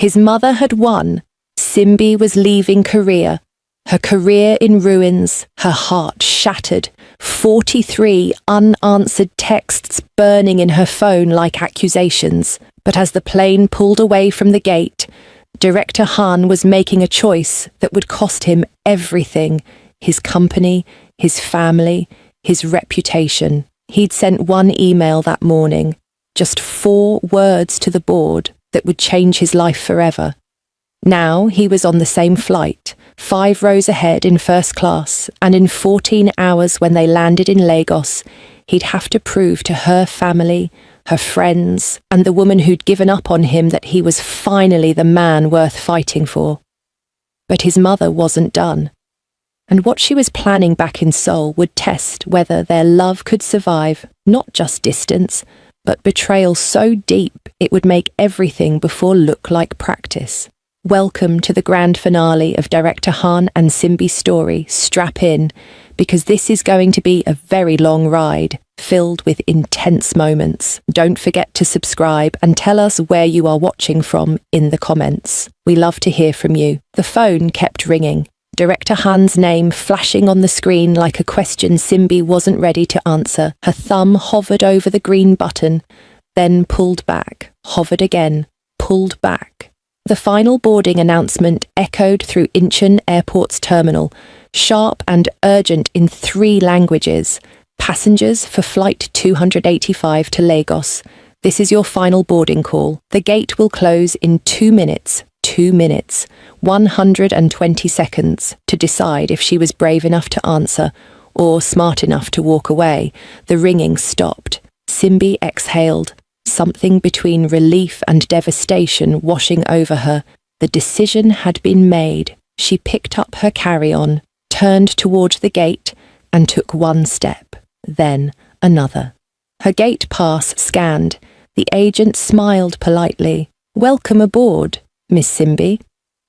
His mother had won. Simbi was leaving Korea. Her career in ruins, her heart shattered, 43 unanswered texts burning in her phone like accusations. But as the plane pulled away from the gate, Director Han was making a choice that would cost him everything: his company, his family, his reputation. He'd sent one email that morning, just 4 words to the board that would change his life forever. Now he was on the same flight, 5 rows ahead in first class, and in 14 hours when they landed in Lagos, he'd have to prove to her family, her friends, and the woman who'd given up on him that he was finally the man worth fighting for. But his mother wasn't done. And what she was planning back in Seoul would test whether their love could survive not just distance, but betrayal so deep it would make everything before look like practice. Welcome to the grand finale of Director Han and Simbi's story. Strap in, because this is going to be a very long ride, filled with intense moments. Don't forget to subscribe and tell us where you are watching from in the comments. We love to hear from you. The phone kept ringing, Director Han's name flashing on the screen like a question Simbi wasn't ready to answer. Her thumb hovered over the green button, then pulled back, hovered again, pulled back. The final boarding announcement echoed through Incheon Airport's terminal, sharp and urgent in 3 languages. Passengers for Flight 285 to Lagos. This is your final boarding call. The gate will close in 2 minutes. 2 minutes, 120 seconds to decide if she was brave enough to answer or smart enough to walk away. The ringing stopped. Simbi exhaled, something between relief and devastation washing over her. The decision had been made. She picked up her carry-on, turned toward the gate, and took 1 step, then another. Her gate pass scanned. The agent smiled politely. "Welcome aboard, Miss Simbi."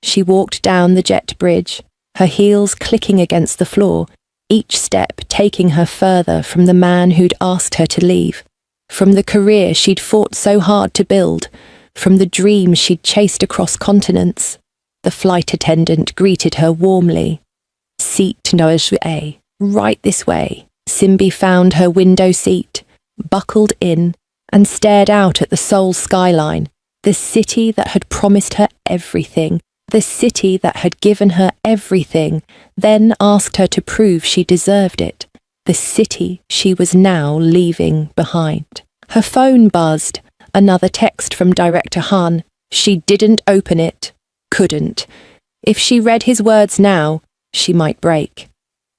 She walked down the jet bridge, her heels clicking against the floor, each step taking her further from the man who'd asked her to leave, from the career she'd fought so hard to build, from the dreams she'd chased across continents. The flight attendant greeted her warmly. "Seat no A, right this way." Simbi found her window seat, buckled in, and stared out at the Seoul skyline, the city that had promised her everything, the city that had given her everything, then asked her to prove she deserved it, the city she was now leaving behind. Her phone buzzed, another text from Director Han. She didn't open it, couldn't. If she read his words now, she might break.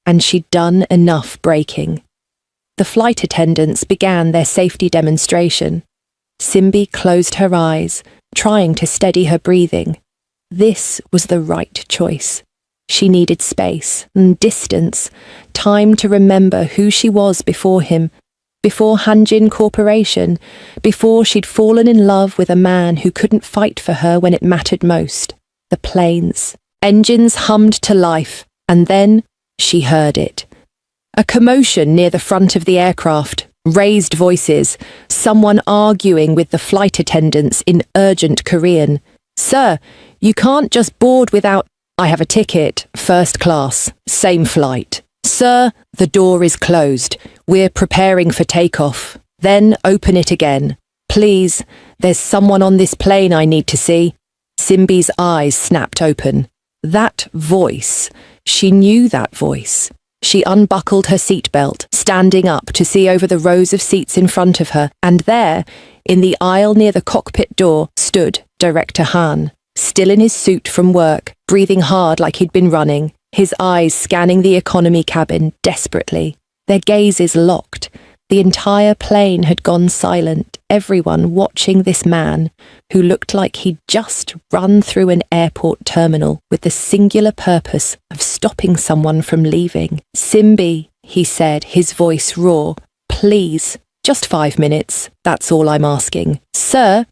And she'd done enough breaking. The flight attendants began their safety demonstration. Simbi closed her eyes, trying to steady her breathing. This was the right choice. She needed space and distance, time to remember who she was before him, before Hanjin Corporation, before she'd fallen in love with a man who couldn't fight for her when it mattered most. The planes. Engines hummed to life, and then she heard it. A commotion near the front of the aircraft, raised voices, someone arguing with the flight attendants in urgent Korean. "Sir, you can't just board without—" "I have a ticket, first class, same flight." "Sir, the door is closed. We're preparing for takeoff." "Then open it again." "Please, there's someone on this plane I need to see." Simbi's eyes snapped open. That voice, she knew that voice. She unbuckled her seatbelt, standing up to see over the rows of seats in front of her, and there, in the aisle near the cockpit door, stood Director Han, still in his suit from work, breathing hard like he'd been running, his eyes scanning the economy cabin desperately. Their gazes locked. The entire plane had gone silent, everyone watching this man, who looked like he'd just run through an airport terminal with the singular purpose of stopping someone from leaving. "Simbi," he said, his voice raw, "please, just 5 minutes, that's all I'm asking." "Sir?"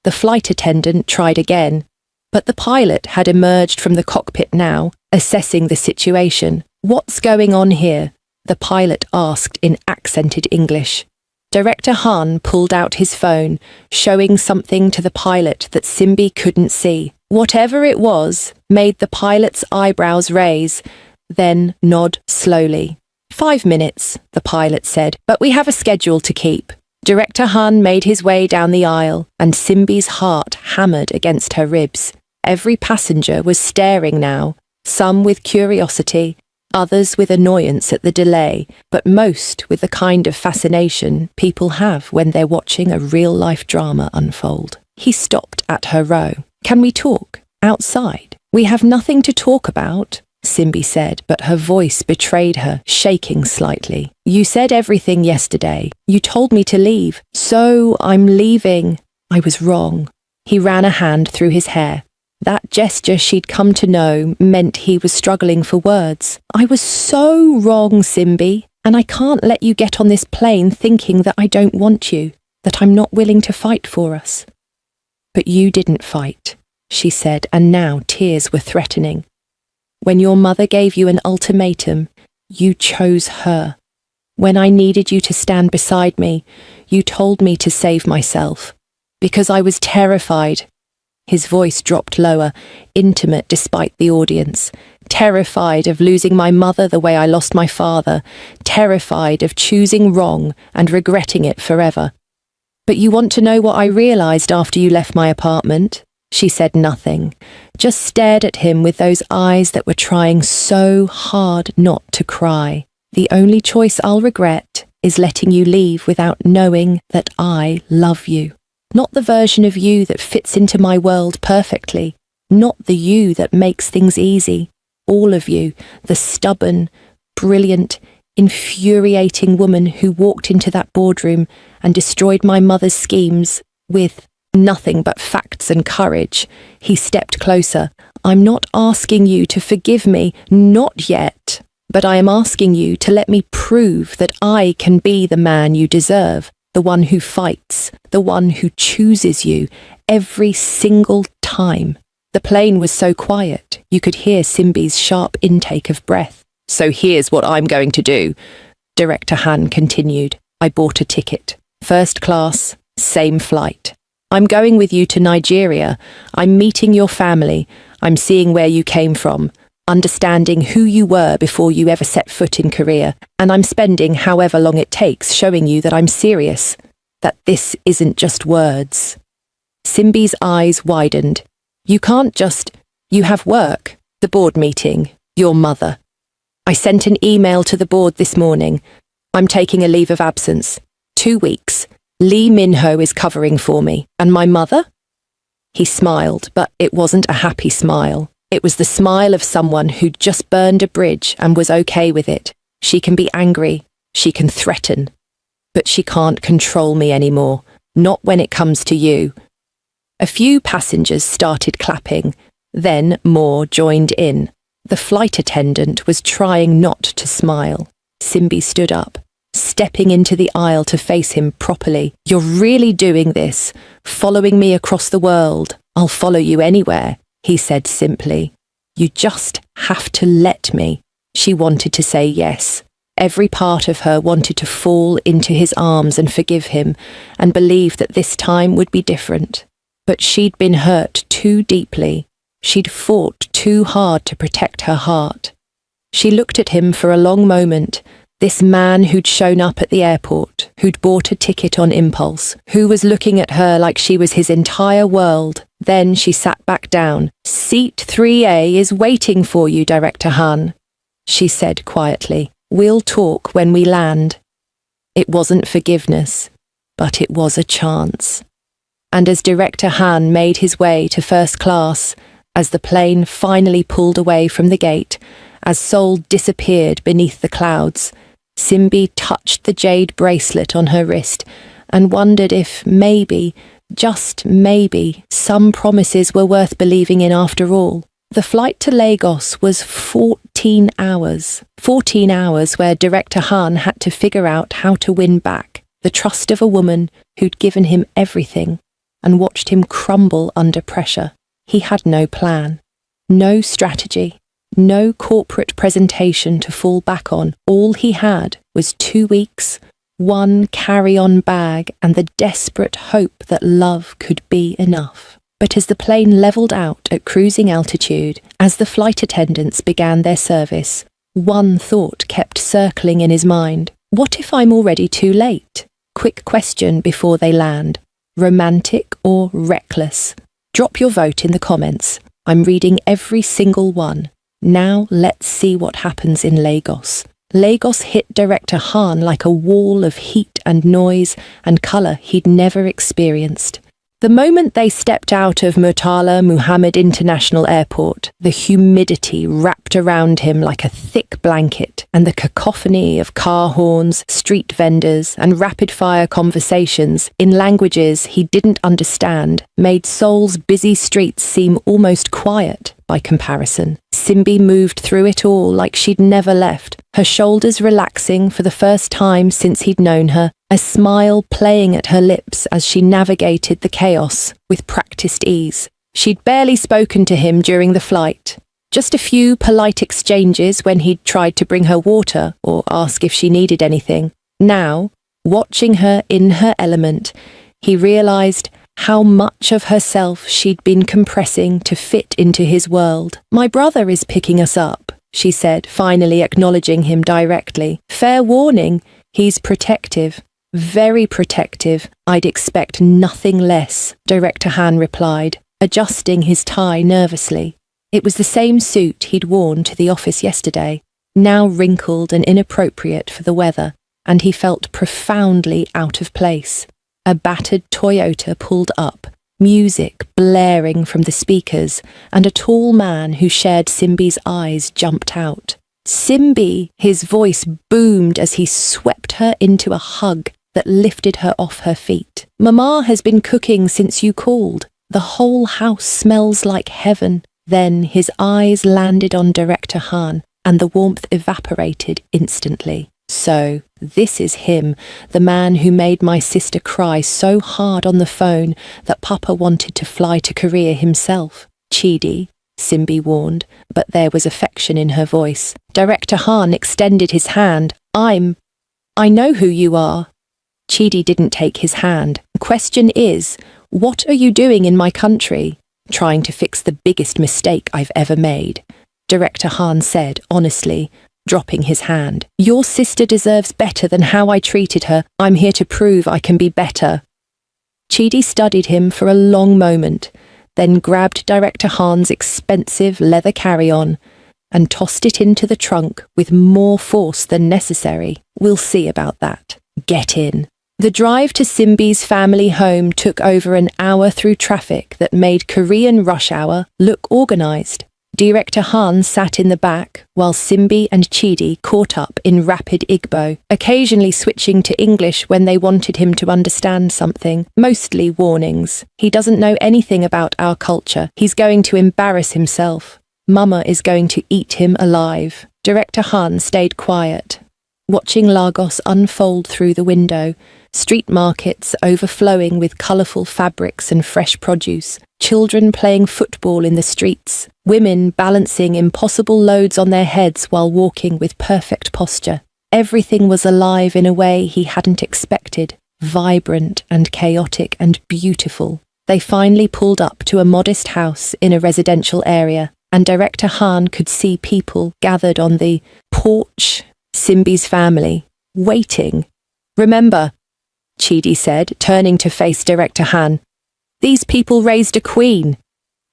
The flight attendant tried again, but the pilot had emerged from the cockpit now, assessing the situation. "What's going on here?" the pilot asked in accented English. Director Han pulled out his phone, showing something to the pilot that Simbi couldn't see. Whatever it was made the pilot's eyebrows raise, then nod slowly. 5 minutes, the pilot said, but we have a schedule to keep. Director Han made his way down the aisle, and Simbi's heart hammered against her ribs. Every passenger was staring now, some with curiosity, others with annoyance at the delay, but most with the kind of fascination people have when they're watching a real-life drama unfold. He stopped at her row. "Can we talk? Outside?" "We have nothing to talk about," Simbi said, but her voice betrayed her, shaking slightly. "You said everything yesterday. You told me to leave. So I'm leaving." "I was wrong." He ran a hand through his hair. That gesture she'd come to know meant he was struggling for words. "I was so wrong, Simbi, and I can't let you get on this plane thinking that I don't want you, that I'm not willing to fight for us." "But you didn't fight," she said, and now tears were threatening. "When your mother gave you an ultimatum, you chose her. When I needed you to stand beside me, you told me to save myself. Because I was terrified." His voice dropped lower, intimate despite the audience. "Terrified of losing my mother the way I lost my father. Terrified of choosing wrong and regretting it forever. But you want to know what I realized after you left my apartment?" She said nothing, just stared at him with those eyes that were trying so hard not to cry. "The only choice I'll regret is letting you leave without knowing that I love you. Not the version of you that fits into my world perfectly, not the you that makes things easy. All of you, the stubborn, brilliant, infuriating woman who walked into that boardroom and destroyed my mother's schemes with nothing but facts and courage." He stepped closer. "I'm not asking you to forgive me, not yet, but I am asking you to let me prove that I can be the man you deserve. The one who fights, the one who chooses you, every single time." The plane was so quiet, you could hear Simbi's sharp intake of breath. "So here's what I'm going to do," Director Han continued. "I bought a ticket. First class, same flight. I'm going with you to Nigeria. I'm meeting your family. I'm seeing where you came from, understanding who you were before you ever set foot in Korea, and I'm spending however long it takes showing you that I'm serious, that this isn't just words." Simbi's eyes widened. "You can't just... You have work, the board meeting, your mother. I sent an email to the board this morning. I'm taking a leave of absence. 2 weeks. Lee Minho is covering for me. And my mother?" He smiled, but it wasn't a happy smile. It was the smile of someone who'd just burned a bridge and was okay with it. She can be angry, she can threaten, but she can't control me anymore, not when it comes to you. A few passengers started clapping, then more joined in. The flight attendant was trying not to smile. Simbi stood up, stepping into the aisle to face him properly. "You're really doing this, following me across the world. I'll follow you anywhere," he said simply. "You just have to let me." She wanted to say yes. Every part of her wanted to fall into his arms and forgive him, and believe that this time would be different. But she'd been hurt too deeply. She'd fought too hard to protect her heart. She looked at him for a long moment, this man who'd shown up at the airport, who'd bought a ticket on impulse, who was looking at her like she was his entire world. Then she sat back down. "Seat 3A is waiting for you, Director Han," she said quietly. "We'll talk when we land." It wasn't forgiveness, but it was a chance. And as Director Han made his way to first class, as the plane finally pulled away from the gate, as Seoul disappeared beneath the clouds, Simbi touched the jade bracelet on her wrist and wondered if maybe, just maybe, some promises were worth believing in after all. The flight to Lagos was 14 hours. 14 hours where Director Han had to figure out how to win back the trust of a woman who'd given him everything and watched him crumble under pressure. He had no plan, no strategy, no corporate presentation to fall back on. All he had was 2 weeks, one carry-on bag and the desperate hope that love could be enough. But as the plane levelled out at cruising altitude, as the flight attendants began their service, one thought kept circling in his mind. What if I'm already too late? Quick question before they land. Romantic or reckless? Drop your vote in the comments. I'm reading every single one. Now let's see what happens in Lagos. Lagos hit director Han like a wall of heat and noise and colour he'd never experienced. The moment they stepped out of Murtala Muhammad International Airport, the humidity wrapped around him like a thick blanket, and the cacophony of car horns, street vendors, and rapid-fire conversations in languages he didn't understand made Seoul's busy streets seem almost quiet by comparison. Simbi moved through it all like she'd never left, her shoulders relaxing for the first time since he'd known her, a smile playing at her lips as she navigated the chaos with practiced ease. She'd barely spoken to him during the flight. Just a few polite exchanges when he'd tried to bring her water or ask if she needed anything. Now, watching her in her element, he realised how much of herself she'd been compressing to fit into his world. "My brother is picking us up," she said, finally acknowledging him directly. "Fair warning, he's protective. Very protective. I'd expect nothing less," Director Han replied, adjusting his tie nervously. It was the same suit he'd worn to the office yesterday, now wrinkled and inappropriate for the weather, and he felt profoundly out of place. A battered Toyota pulled up, music blaring from the speakers, and a tall man who shared Simbi's eyes jumped out. "Simbi!" His voice boomed as he swept her into a hug that lifted her off her feet. "Mama has been cooking since you called. The whole house smells like heaven." Then his eyes landed on Director Han, and the warmth evaporated instantly. "So, this is him, the man who made my sister cry so hard on the phone that Papa wanted to fly to Korea himself." "Chidi," Simbi warned, but there was affection in her voice. Director Han extended his hand. I know who you are." Chidi didn't take his hand. "Question is, what are you doing in my country?" "Trying to fix the biggest mistake I've ever made," Director Han said honestly, dropping his hand. "Your sister deserves better than how I treated her. I'm here to prove I can be better." Chidi studied him for a long moment, then grabbed Director Han's expensive leather carry-on and tossed it into the trunk with more force than necessary. "We'll see about that. Get in." The drive to Simbi's family home took over an hour through traffic that made Korean rush hour look organised. Director Han sat in the back, while Simbi and Chidi caught up in rapid Igbo, occasionally switching to English when they wanted him to understand something, mostly warnings. "He doesn't know anything about our culture. He's going to embarrass himself. Mama is going to eat him alive." Director Han stayed quiet, watching Lagos unfold through the window, street markets overflowing with colourful fabrics and fresh produce, children playing football in the streets, women balancing impossible loads on their heads while walking with perfect posture. Everything was alive in a way he hadn't expected, vibrant and chaotic and beautiful. They finally pulled up to a modest house in a residential area, and Director Han could see people gathered on the porch, Simbi's family, waiting. "Remember," Chidi said, turning to face Director Han, "these people raised a queen.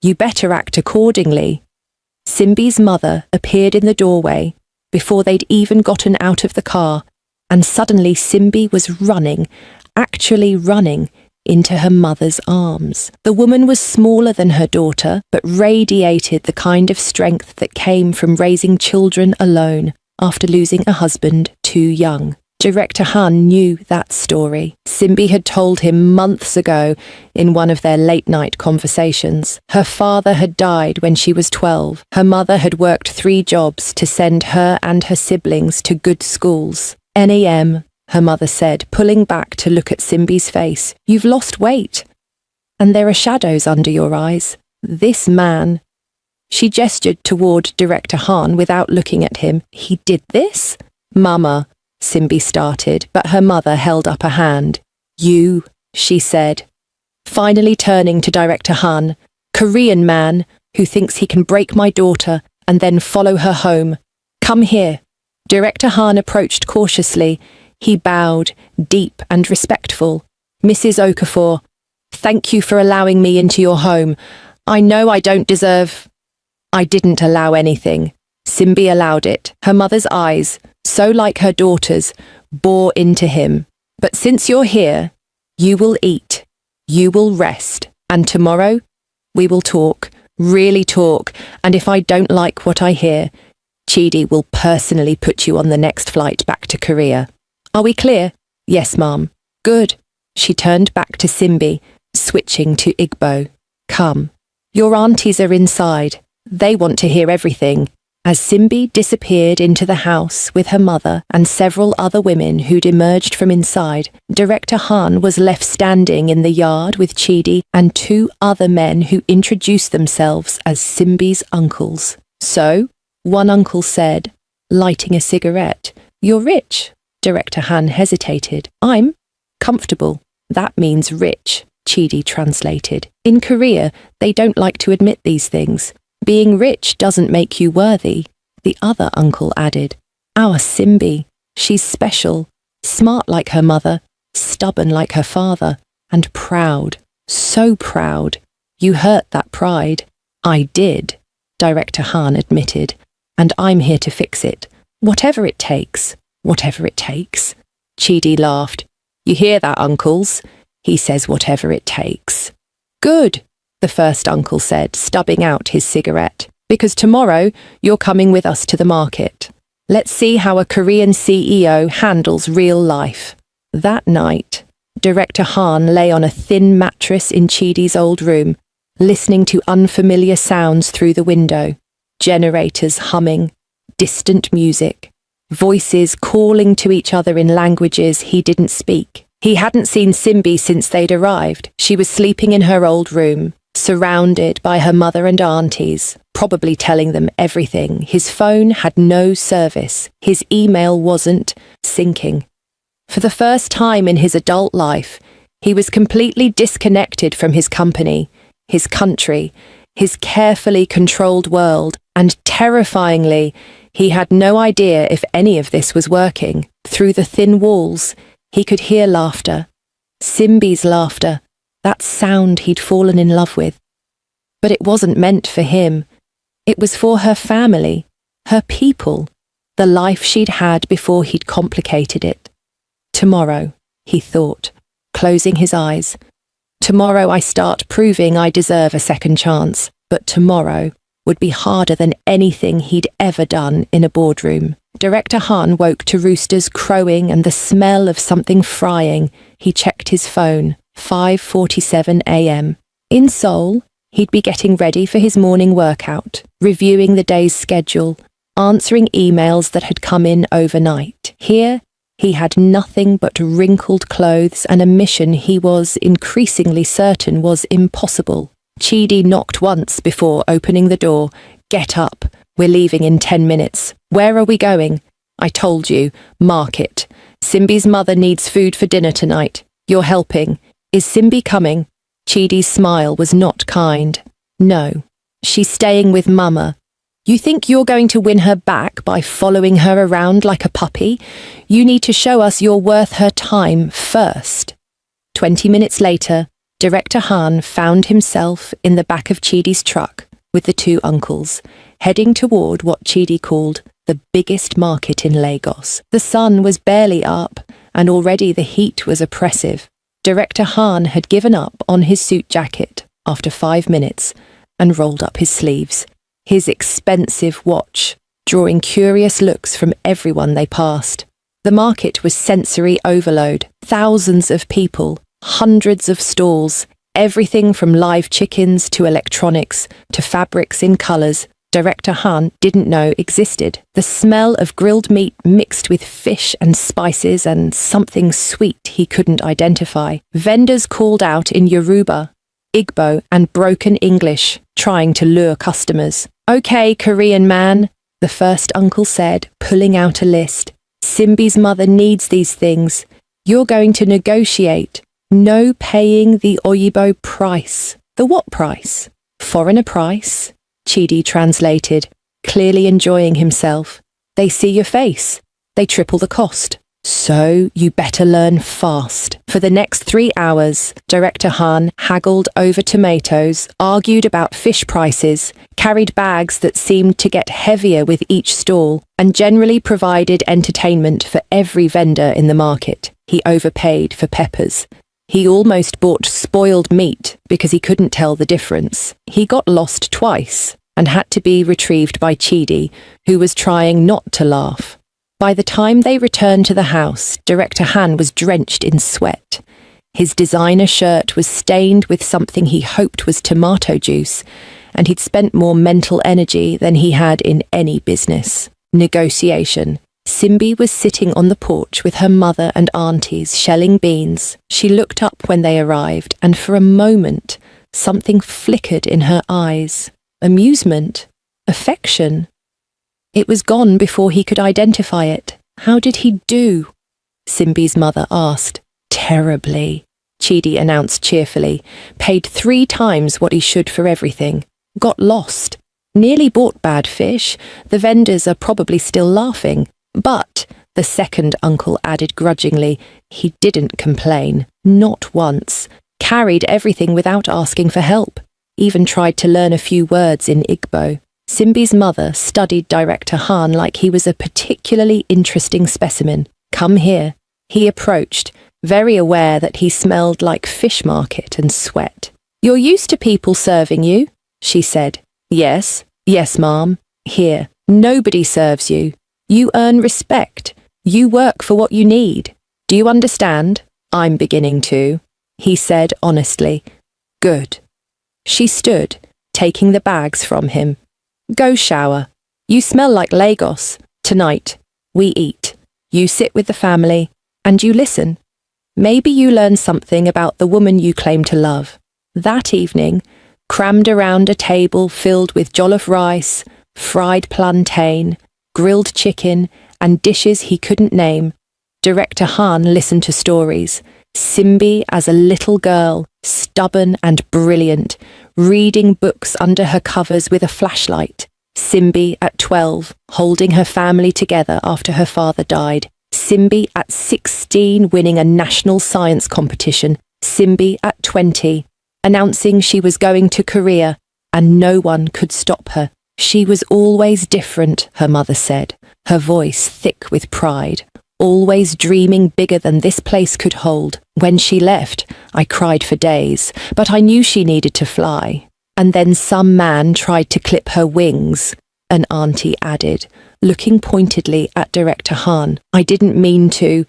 You better act accordingly." Simbi's mother appeared in the doorway before they'd even gotten out of the car, and suddenly Simbi was running, actually running, into her mother's arms. The woman was smaller than her daughter, but radiated the kind of strength that came from raising children alone after losing a husband too young. Director Han knew that story. Simbi had told him months ago in one of their late-night conversations. Her father had died when she was 12. Her mother had worked 3 jobs to send her and her siblings to good schools. "NAM," her mother said, pulling back to look at Simbi's face. "You've lost weight. And there are shadows under your eyes. This man..." She gestured toward Director Han without looking at him. "He did this?" "Mama," Simbi started, but her mother held up a hand. You, she said, finally turning to Director Han, Korean man who thinks he can break my daughter and then follow her home. Come here. Director Han approached cautiously. He bowed, deep and respectful. Mrs. Okafor, thank you for allowing me into your home. I know I don't deserve... I didn't allow anything. Simbi allowed it. Her mother's eyes, so like her daughter's, bore into him. But since you're here, you will eat, you will rest, and tomorrow we will talk, really talk, and if I don't like what I hear, Chidi will personally put you on the next flight back to Korea. Are we clear? Yes, Mom. Good. She turned back to Simbi, switching to Igbo. Come. Your aunties are inside. They want to hear everything. As Simbi disappeared into the house with her mother and several other women who'd emerged from inside, Director Han was left standing in the yard with Chidi and two other men who introduced themselves as Simbi's uncles. So, one uncle said, lighting a cigarette, "You're rich." Director Han hesitated. "I'm comfortable." "That means rich," Chidi translated. "In Korea, they don't like to admit these things. Being rich doesn't make you worthy," the other uncle added. "Our Simbi, she's special, smart like her mother, stubborn like her father, and proud, so proud. You hurt that pride." "I did," Director Han admitted, "and I'm here to fix it. Whatever it takes, whatever it takes." Chidi laughed. "You hear that, uncles? He says whatever it takes." "Good," the first uncle said, stubbing out his cigarette, "because tomorrow you're coming with us to the market. Let's see how a Korean CEO handles real life." That night, Director Han lay on a thin mattress in Chidi's old room, listening to unfamiliar sounds through the window. Generators humming, distant music, voices calling to each other in languages he didn't speak. He hadn't seen Simbi since they'd arrived. She was sleeping in her old room, surrounded by her mother and aunties, probably telling them everything. His phone had no service. His email wasn't syncing. For the first time in his adult life, he was completely disconnected from his company, his country, his carefully controlled world, and terrifyingly, he had no idea if any of this was working. Through the thin walls, he could hear laughter. Simbi's laughter, that sound he'd fallen in love with. But it wasn't meant for him. It was for her family, her people, the life she'd had before he'd complicated it. Tomorrow, he thought, closing his eyes. Tomorrow I start proving I deserve a second chance, but tomorrow would be harder than anything he'd ever done in a boardroom. Director Han woke to roosters crowing and the smell of something frying. He checked his phone. 5:47 a.m. In Seoul, he'd be getting ready for his morning workout, reviewing the day's schedule, answering emails that had come in overnight. Here, he had nothing but wrinkled clothes and a mission he was increasingly certain was impossible. Chidi knocked once before opening the door. "Get up. We're leaving in 10 minutes. Where are we going?" "I told you. Market. Simbi's mother needs food for dinner tonight. You're helping. Is Simbi coming?" Chidi's smile was not kind. "No. She's staying with Mama." "You think you're going to win her back by following her around like a puppy? You need to show us you're worth her time first." 20 minutes later, Director Han found himself in the back of Chidi's truck with the two uncles, heading toward what Chidi called the biggest market in Lagos. The sun was barely up, and already the heat was oppressive. Director Han had given up on his suit jacket after 5 minutes and rolled up his sleeves. His expensive watch, drawing curious looks from everyone they passed. The market was sensory overload. Thousands of people, hundreds of stalls, everything from live chickens to electronics to fabrics in colours Director Han didn't know existed. The smell of grilled meat mixed with fish and spices and something sweet he couldn't identify. Vendors called out in Yoruba, Igbo and broken English, trying to lure customers. "Okay, Korean man," the first uncle said, pulling out a list. Simbi's mother needs these things. You're going to negotiate. No paying the Oyibo price. The what price? Foreigner price? Chidi translated, clearly enjoying himself. They see your face. They triple the cost. So you better learn fast. For the next 3 hours, Director Han haggled over tomatoes, argued about fish prices, carried bags that seemed to get heavier with each stall, and generally provided entertainment for every vendor in the market. He overpaid for peppers. He almost bought spoiled meat because he couldn't tell the difference. He got lost twice and had to be retrieved by Chidi, who was trying not to laugh. By the time they returned to the house, Director Han was drenched in sweat. His designer shirt was stained with something he hoped was tomato juice, and he'd spent more mental energy than he had in any business. Negotiation. Simbi was sitting on the porch with her mother and aunties shelling beans. She looked up when they arrived, and for a moment, something flickered in her eyes. Amusement? Affection? It was gone before he could identify it. How did he do? Simbi's mother asked. Terribly, Chidi announced cheerfully. Paid 3 times what he should for everything. Got lost. Nearly bought bad fish. The vendors are probably still laughing. But, the second uncle added grudgingly, he didn't complain. Not once. Carried everything without asking for help. Even tried to learn a few words in Igbo. Simbi's mother studied Director Han like he was a particularly interesting specimen. Come here. He approached, very aware that he smelled like fish market and sweat. You're used to people serving you, she said. Yes, ma'am. Here, nobody serves you. You earn respect. You work for what you need. Do you understand? I'm beginning to, he said honestly. Good. She stood, taking the bags from him. Go shower. You smell like Lagos. Tonight, we eat. You sit with the family, and you listen. Maybe you learn something about the woman you claim to love. That evening, crammed around a table filled with jollof rice, fried plantain, grilled chicken, and dishes he couldn't name, Director Han listened to stories. Simbi as a little girl, stubborn and brilliant, reading books under her covers with a flashlight. Simbi at 12, holding her family together after her father died. Simbi at 16, winning a national science competition. Simbi at 20, announcing she was going to Korea, and no one could stop her. She was always different, her mother said, her voice thick with pride. Always dreaming bigger than this place could hold. When she left, I cried for days, but I knew she needed to fly. And then some man tried to clip her wings, an auntie added, looking pointedly at Director Han. I didn't mean to,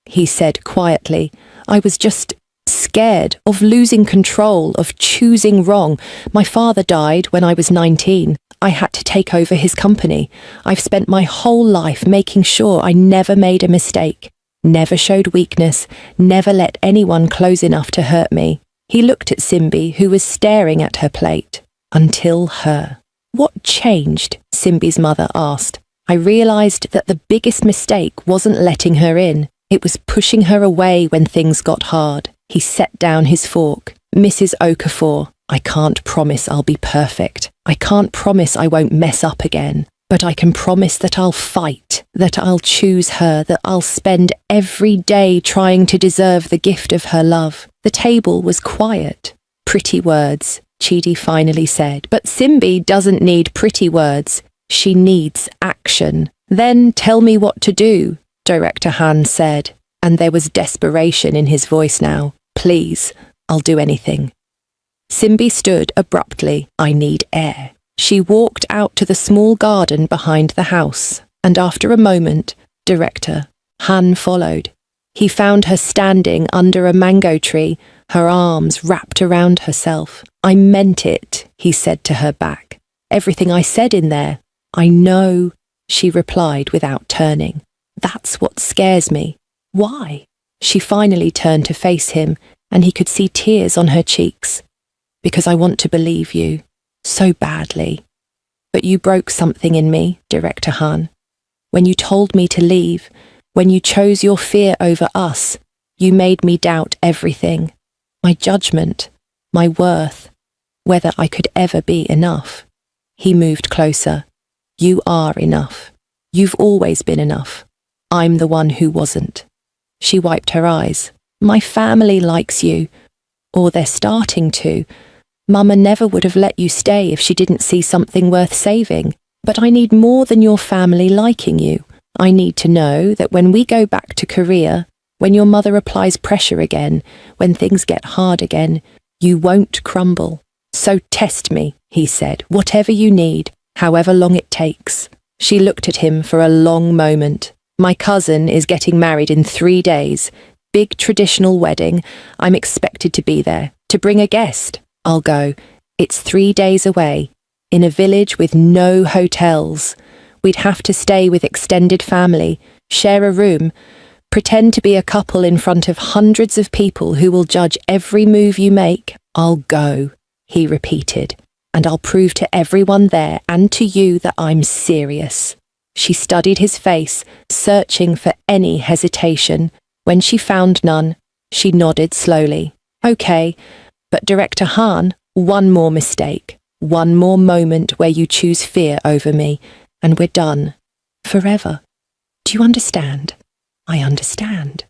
he said quietly. I was just scared of losing control, of choosing wrong. My father died when I was 19. I had to take over his company. I've spent my whole life making sure I never made a mistake, never showed weakness, never let anyone close enough to hurt me. He looked at Simbi, who was staring at her plate. Until her. What changed? Simbi's mother asked. I realized that the biggest mistake wasn't letting her in. It was pushing her away when things got hard. He set down his fork. Mrs. Okafor, I can't promise I'll be perfect. I can't promise I won't mess up again. But I can promise that I'll fight, that I'll choose her, that I'll spend every day trying to deserve the gift of her love. The table was quiet. Pretty words, Chidi finally said. But Simbi doesn't need pretty words. She needs action. Then tell me what to do, Director Han said. And there was desperation in his voice now. Please, I'll do anything. Simbi stood abruptly. I need air. She walked out to the small garden behind the house, and after a moment, Director Han followed. He found her standing under a mango tree, her arms wrapped around herself. I meant it, he said to her back. Everything I said in there. I know, she replied without turning. That's what scares me. Why? She finally turned to face him, and he could see tears on her cheeks. Because I want to believe you. So badly. But you broke something in me, Director Han. When you told me to leave, When you chose your fear over us, you made me doubt everything. My judgment, my worth, whether I could ever be enough. He moved closer. You are enough. You've always been enough. I'm the one who wasn't. She wiped her eyes. My family likes you. Or they're starting to. Mama never would have let you stay if she didn't see something worth saving. But I need more than your family liking you. I need to know that when we go back to Korea, when your mother applies pressure again, when things get hard again, you won't crumble. So test me, he said, whatever you need, however long it takes. She looked at him for a long moment. My cousin is getting married in 3 days. Big traditional wedding. I'm expected to be there. To bring a guest. I'll go. It's 3 days away. In a village with no hotels. We'd have to stay with extended family, share a room, pretend to be a couple in front of hundreds of people who will judge every move you make. I'll go, he repeated, and I'll prove to everyone there and to you that I'm serious. She studied his face, searching for any hesitation. When she found none, she nodded slowly. Okay, but Director Han, one more mistake, one more moment where you choose fear over me, and we're done. Forever. Do you understand? I understand.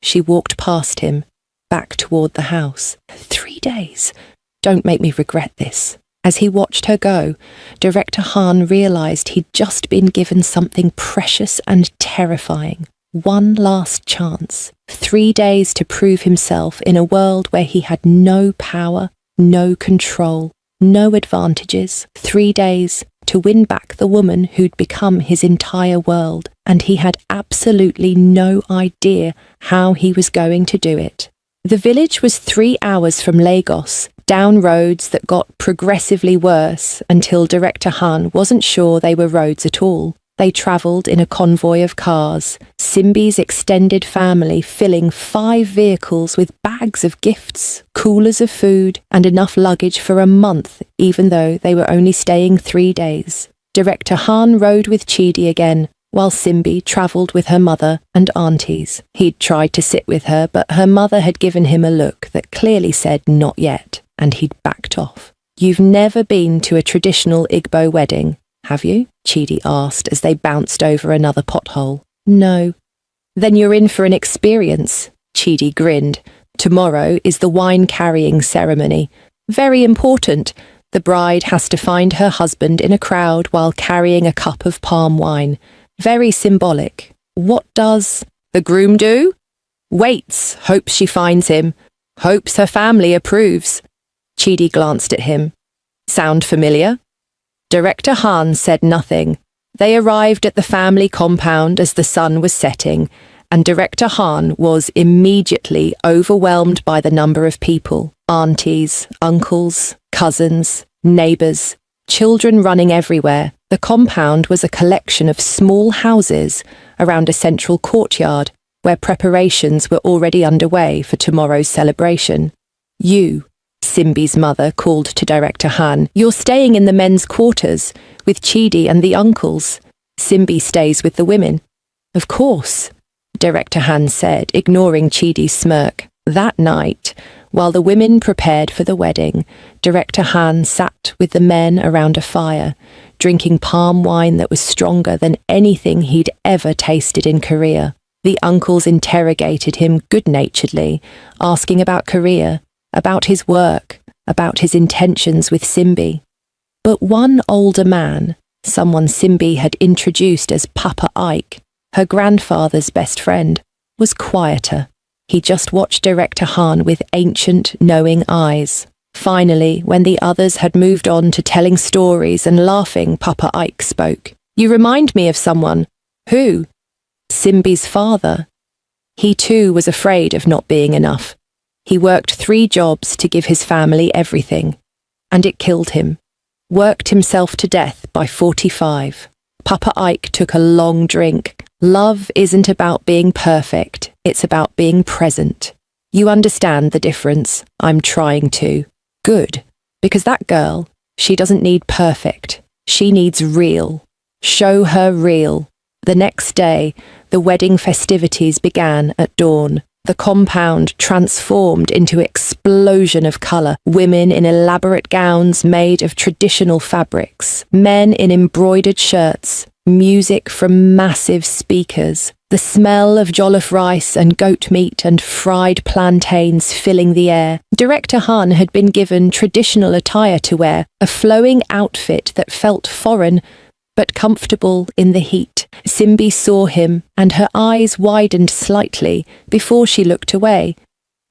She walked past him, back toward the house. 3 days. Don't make me regret this. As he watched her go, Director Han realized he'd just been given something precious and terrifying. One last chance. 3 days to prove himself in a world where he had no power, no control, no advantages. 3 days to win back the woman who'd become his entire world, and he had absolutely no idea how he was going to do it. The village was 3 hours from Lagos, down roads that got progressively worse until Director Han wasn't sure they were roads at all. They travelled in a convoy of cars, Simbi's extended family filling 5 vehicles with bags of gifts, coolers of food, and enough luggage for a month, even though they were only staying 3 days. Director Han rode with Chidi again, while Simbi travelled with her mother and aunties. He'd tried to sit with her, but her mother had given him a look that clearly said not yet, and he'd backed off. You've never been to a traditional Igbo wedding, have you? Chidi asked as they bounced over another pothole. No. Then you're in for an experience, Chidi grinned. Tomorrow is the wine-carrying ceremony. Very important. The bride has to find her husband in a crowd while carrying a cup of palm wine. Very symbolic. What does the groom do? Waits, hopes she finds him. Hopes her family approves. Chidi glanced at him. Sound familiar? Director Han said nothing. They arrived at the family compound as the sun was setting, and Director Han was immediately overwhelmed by the number of people. Aunties, uncles, cousins, neighbours, children running everywhere. The compound was a collection of small houses around a central courtyard where preparations were already underway for tomorrow's celebration. You, Simbi's mother called to Director Han, you're staying in the men's quarters with Chidi and the uncles. Simbi stays with the women. Of course, Director Han said, ignoring Chidi's smirk. That night, while the women prepared for the wedding, Director Han sat with the men around a fire, drinking palm wine that was stronger than anything he'd ever tasted in Korea. The uncles interrogated him good-naturedly, asking about Korea, about his work, about his intentions with Simbi. But one older man, someone Simbi had introduced as Papa Ike, her grandfather's best friend, was quieter. He just watched Director Han with ancient, knowing eyes. Finally, when the others had moved on to telling stories and laughing, Papa Ike spoke. You remind me of someone. Who? Simbi's father. He too was afraid of not being enough. He worked 3 jobs to give his family everything, and it killed him. Worked himself to death by 45. Papa Ike took a long drink. Love isn't about being perfect, it's about being present. You understand the difference. I'm trying to. Good. Because that girl, she doesn't need perfect. She needs real. Show her real. The next day, The wedding festivities began at dawn. The compound transformed into an explosion of colour. Women in elaborate gowns made of traditional fabrics, men in embroidered shirts, music from massive speakers, the smell of jollof rice and goat meat and fried plantains filling the air. Director Han had been given traditional attire to wear, a flowing outfit that felt foreign but comfortable in the heat. Simbi saw him, and her eyes widened slightly before she looked away,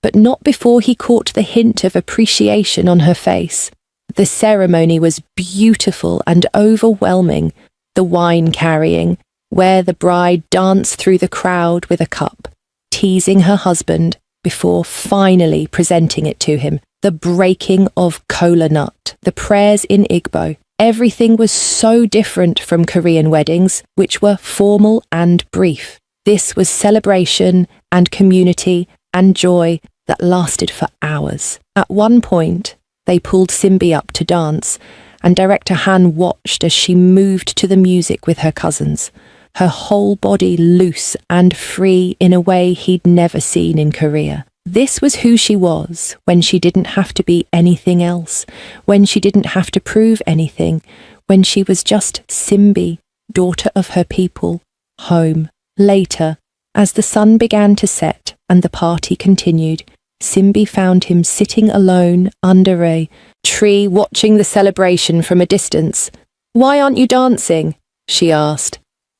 but not before he caught the hint of appreciation on her face. The ceremony was beautiful and overwhelming, the wine carrying, where the bride danced through the crowd with a cup, teasing her husband before finally presenting it to him. The breaking of kola nut, the prayers in Igbo. Everything was so different from Korean weddings, which were formal and brief. This was celebration and community and joy that lasted for hours. At one point, they pulled Simbi up to dance, and Director Han watched as she moved to the music with her cousins, her whole body loose and free in a way he'd never seen in Korea. This was who she was when she didn't have to be anything else, when she didn't have to prove anything, when she was just Simbi, daughter of her people, home. Later, as the sun began to set and the party continued, Simbi found him sitting alone under a tree watching the celebration from a distance. "Why aren't you dancing?" she asked.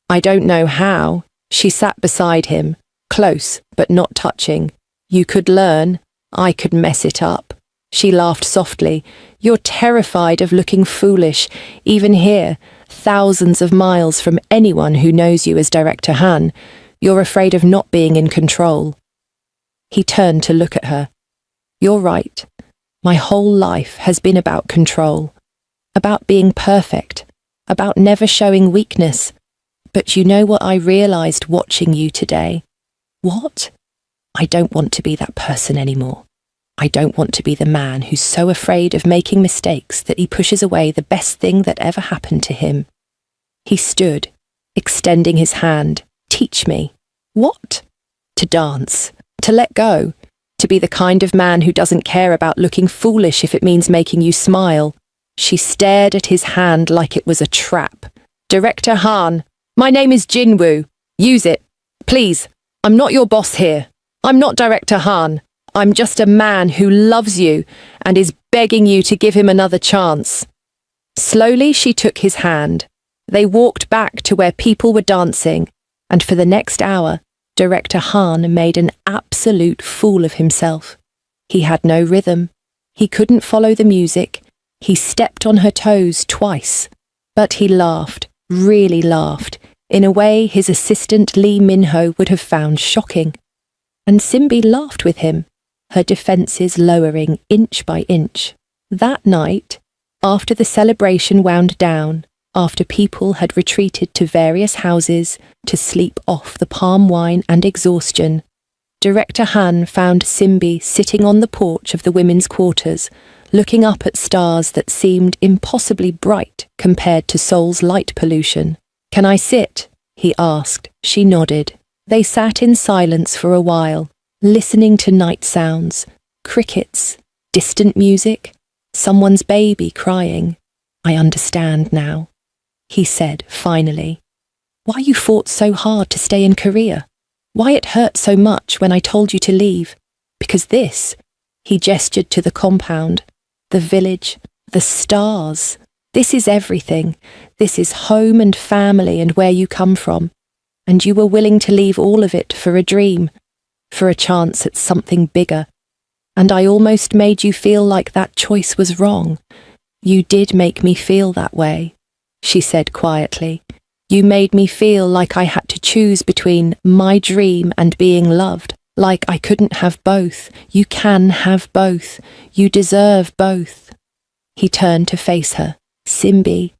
"I don't know how." She sat beside him, close but not touching. "You could learn. I could mess it up." She laughed softly. "You're terrified of looking foolish, even here, thousands of miles from anyone who knows you as Director Han. You're afraid of not being in control." He turned to look at her. "You're right. My whole life has been about control, about being perfect, about never showing weakness. But you know what I realized watching you today?" "What?" "I don't want to be that person anymore. I don't want to be the man who's so afraid of making mistakes that he pushes away the best thing that ever happened to him." He stood, extending his hand. "Teach me." "What?" "To dance, to let go, to be the kind of man who doesn't care about looking foolish if it means making you smile." She stared at his hand like it was a trap. "Director Han, my name is Jinwoo. Use it. Please, I'm not your boss here. I'm not Director Han. I'm just a man who loves you and is begging you to give him another chance." Slowly she took his hand. They walked back to where people were dancing, and for the next hour, Director Han made an absolute fool of himself. He had no rhythm. He couldn't follow the music. He stepped on her toes twice. But he laughed, really laughed, in a way his assistant Lee Min-ho would have found shocking. And Simbi laughed with him, her defences lowering inch by inch. That night, after the celebration wound down, after people had retreated to various houses to sleep off the palm wine and exhaustion, Director Han found Simbi sitting on the porch of the women's quarters, looking up at stars that seemed impossibly bright compared to Seoul's light pollution. "Can I sit?" he asked. She nodded. They sat in silence for a while, listening to night sounds, crickets, distant music, someone's baby crying. "I understand now," he said finally. "Why you fought so hard to stay in Korea? Why it hurt so much when I told you to leave? Because this," he gestured to the compound, the village, the stars. "This is everything. This is home and family and where you come from. And you were willing to leave all of it for a dream, for a chance at something bigger. And I almost made you feel like that choice was wrong. You did make me feel that way," she said quietly. "You made me feel like I had to choose between my dream and being loved, like I couldn't have both. You can have both. You deserve both." He turned to face her. "Simbi,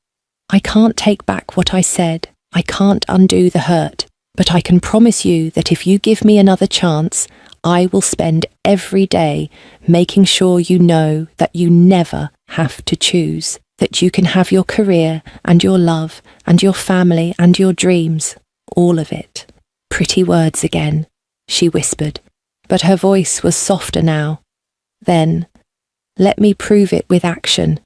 I can't take back what I said. I can't undo the hurt, but I can promise you that if you give me another chance, I will spend every day making sure you know that you never have to choose, that you can have your career and your love and your family and your dreams, all of it." Pretty words again, she whispered, but her voice was softer now. Then, let me prove it with action.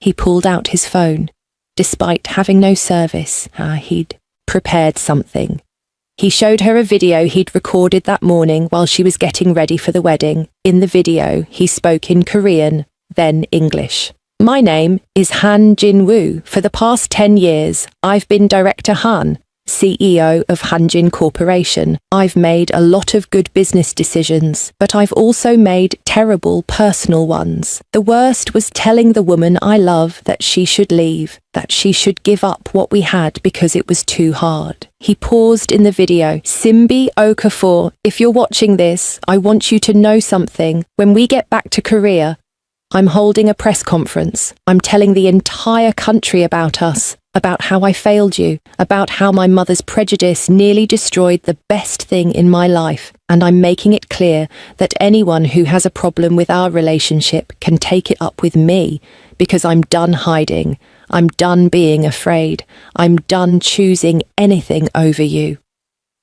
He pulled out his phone. Despite having no service, he'd prepared something. He showed her a video he'd recorded that morning while she was getting ready for the wedding. In the video, he spoke in Korean, then English. My name is Han Jin-woo. For the past 10 years, I've been Director Han, CEO of Hanjin Corporation. I've made a lot of good business decisions, but I've also made terrible personal ones. The worst was telling the woman I love that she should leave, that she should give up what we had because it was too hard. He paused in the video. Simbi Okafor, if you're watching this, I want you to know something. When we get back to Korea, I'm holding a press conference. I'm telling the entire country about us, about how I failed you, about how my mother's prejudice nearly destroyed the best thing in my life, and I'm making it clear that anyone who has a problem with our relationship can take it up with me, because I'm done hiding, I'm done being afraid, I'm done choosing anything over you.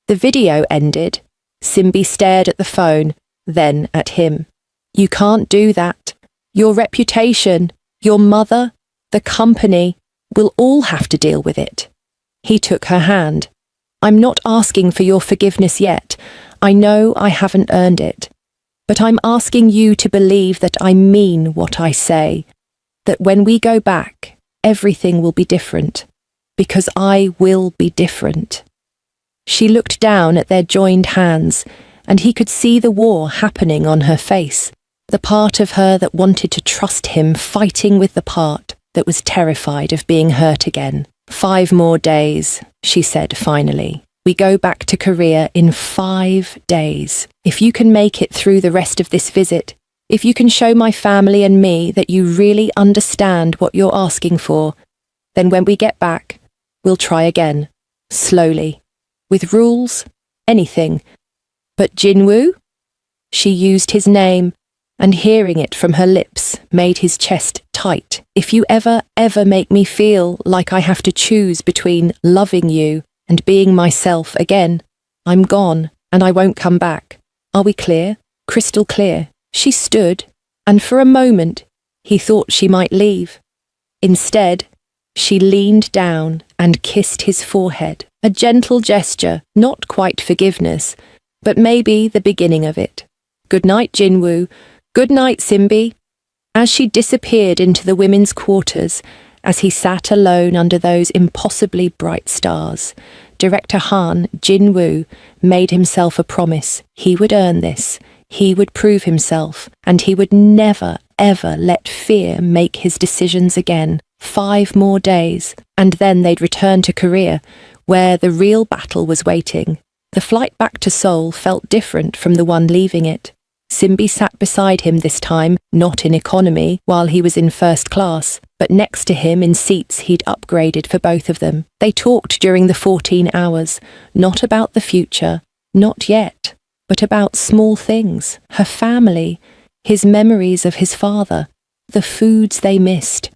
The video ended. Simbi stared at the phone, then at him. You can't do that. Your reputation, your mother, the company, we'll all have to deal with it. He took her hand. I'm not asking for your forgiveness yet. I know I haven't earned it. But I'm asking you to believe that I mean what I say, that when we go back, everything will be different, because I will be different. She looked down at their joined hands, and he could see the war happening on her face, the part of her that wanted to trust him fighting with the part that was terrified of being hurt again. 5 more days, she said finally. We go back to Korea in 5 days. If you can make it through the rest of this visit, if you can show my family and me that you really understand what you're asking for, then when we get back, we'll try again, slowly, with rules, anything. But Jinwoo? She used his name, and hearing it from her lips made his chest tight. If you ever make me feel like I have to choose between loving you and being myself again, I'm gone and I won't come back. Are we clear? Crystal clear. She stood, and for a moment he thought she might leave. Instead, she leaned down and kissed his forehead, a gentle gesture, not quite forgiveness, but maybe the beginning of it. Good night, Jinwoo. Good night, Simbi. As she disappeared into the women's quarters, as he sat alone under those impossibly bright stars, Director Han, Jinwoo, made himself a promise. He would earn this. He would prove himself, and he would never, ever let fear make his decisions again. 5 more days, and then they'd return to Korea, where the real battle was waiting. The flight back to Seoul felt different from the one leaving it. Simbi sat beside him this time, not in economy, while he was in first class, but next to him in seats he'd upgraded for both of them. They talked during the 14 hours, not about the future, not yet, but about small things, her family, his memories of his father, the foods they missed,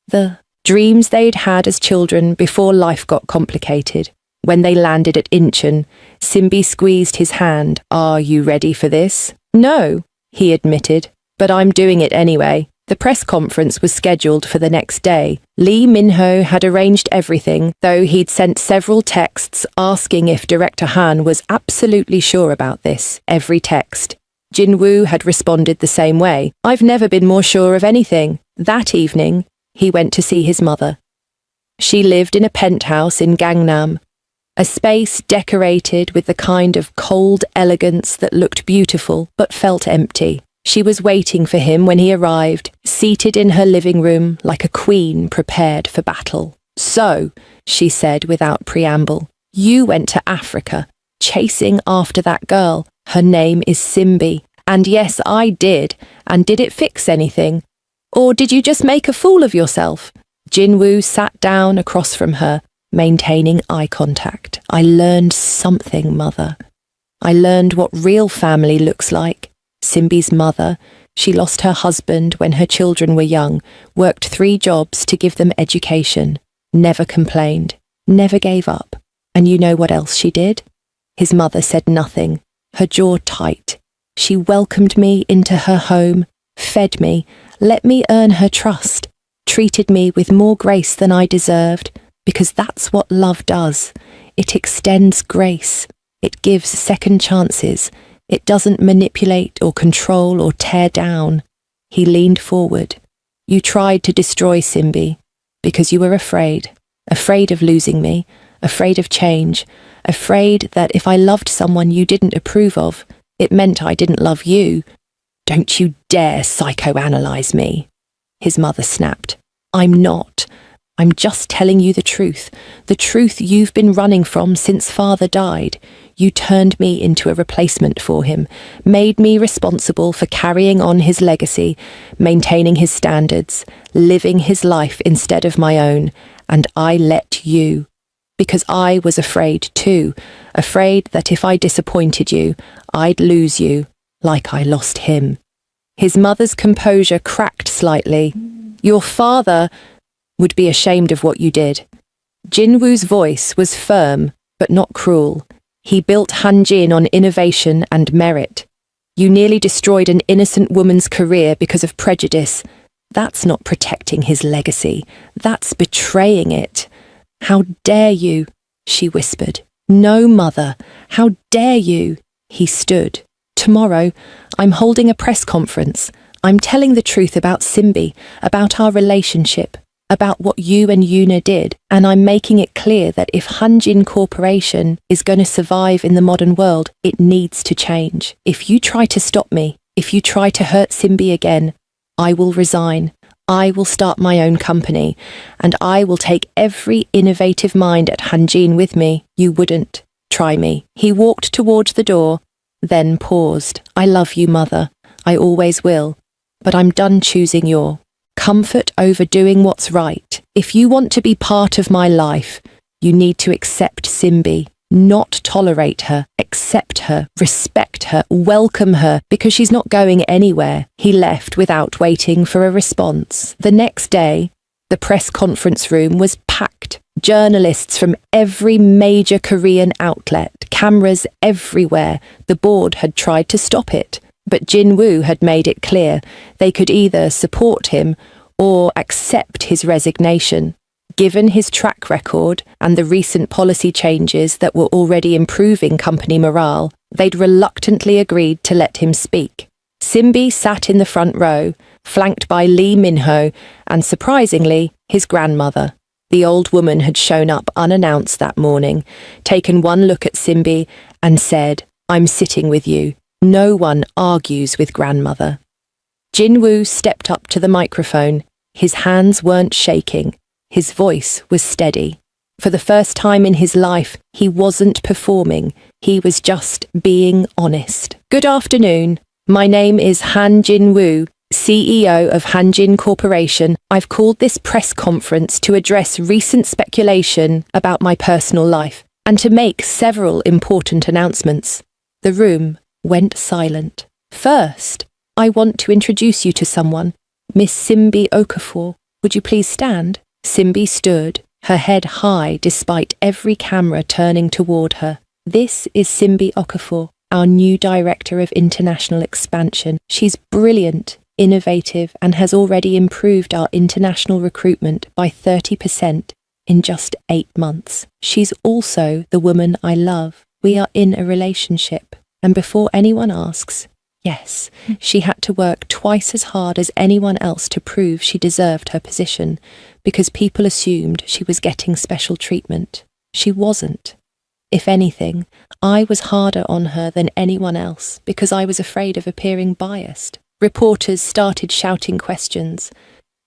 the dreams they'd had as children before life got complicated. When they landed at Incheon, Simbi squeezed his hand. Are you ready for this? No, he admitted, but I'm doing it anyway. The press conference was scheduled for the next day. Lee Min-ho had arranged everything, though he'd sent several texts asking if Director Han was absolutely sure about this. Every text. Jinwoo had responded the same way. I've never been more sure of anything. That evening, he went to see his mother. She lived in a penthouse in Gangnam, a space decorated with the kind of cold elegance that looked beautiful but felt empty. She was waiting for him when he arrived, seated in her living room like a queen prepared for battle. So, she said without preamble, you went to Africa, chasing after that girl. Her name is Simbi. And yes, I did. And did it fix anything? Or did you just make a fool of yourself? Jinwoo sat down across from her, maintaining eye contact. I learned something, Mother. I learned what real family looks like. Simbi's mother, she lost her husband when her children were young, worked 3 jobs to give them education, never complained, never gave up. And you know what else she did? His mother said nothing, her jaw tight. She welcomed me into her home, fed me, let me earn her trust, treated me with more grace than I deserved, because that's what love does. It extends grace. It gives second chances. It doesn't manipulate or control or tear down. He leaned forward. You tried to destroy Simbi because you were afraid of losing me, afraid of change, afraid that if I loved someone you didn't approve of, it meant I didn't love you. Don't you dare psychoanalyze me, his mother snapped. I'm not. I'm just telling you the truth you've been running from since father died. You turned me into a replacement for him, made me responsible for carrying on his legacy, maintaining his standards, living his life instead of my own, and I let you. Because I was afraid too, afraid that if I disappointed you, I'd lose you, like I lost him. His mother's composure cracked slightly. Your father would be ashamed of what you did. Jinwoo's voice was firm, but not cruel. He built Hanjin on innovation and merit. You nearly destroyed an innocent woman's career because of prejudice. That's not protecting his legacy. That's betraying it. How dare you, she whispered. No, mother. How dare you? He stood. Tomorrow, I'm holding a press conference. I'm telling the truth about Simbi, about our relationship, about what you and Yuna did, and I'm making it clear that if Hanjin Corporation is going to survive in the modern world, it needs to change. If you try to stop me, if you try to hurt Simbi again, I will resign. I will start my own company, and I will take every innovative mind at Hanjin with me. You wouldn't. Try me. He walked towards the door, then paused. I love you, mother. I always will. But I'm done choosing your comfort over doing what's right. If you want to be part of my life, you need to accept Simbi, not tolerate her, accept her, respect her, welcome her, because she's not going anywhere. He left without waiting for a response. The next day, the press conference room was packed. Journalists from every major Korean outlet, cameras everywhere. The board had tried to stop it, but Jinwoo had made it clear they could either support him or accept his resignation. Given his track record and the recent policy changes that were already improving company morale, they'd reluctantly agreed to let him speak. Simbi sat in the front row, flanked by Lee Minho and, surprisingly, his grandmother. The old woman had shown up unannounced that morning, taken one look at Simbi and said, I'm sitting with you. No one argues with grandmother. Jinwoo stepped up to the microphone. His hands weren't shaking. His voice was steady. For the first time in his life, he wasn't performing. He was just being honest. Good afternoon. My name is Han Jinwoo, CEO of Hanjin Corporation. I've called this press conference to address recent speculation about my personal life and to make several important announcements. The room went silent. First, I want to introduce you to someone. Miss Simbi Okafor. Would you please stand? Simbi stood, her head high despite every camera turning toward her. This is Simbi Okafor, our new Director of International Expansion. She's brilliant, innovative, and has already improved our international recruitment by 30% in just 8 months. She's also the woman I love. We are in a relationship. And before anyone asks, yes, she had to work twice as hard as anyone else to prove she deserved her position, because people assumed she was getting special treatment. She wasn't. If anything, I was harder on her than anyone else because I was afraid of appearing biased. Reporters started shouting questions,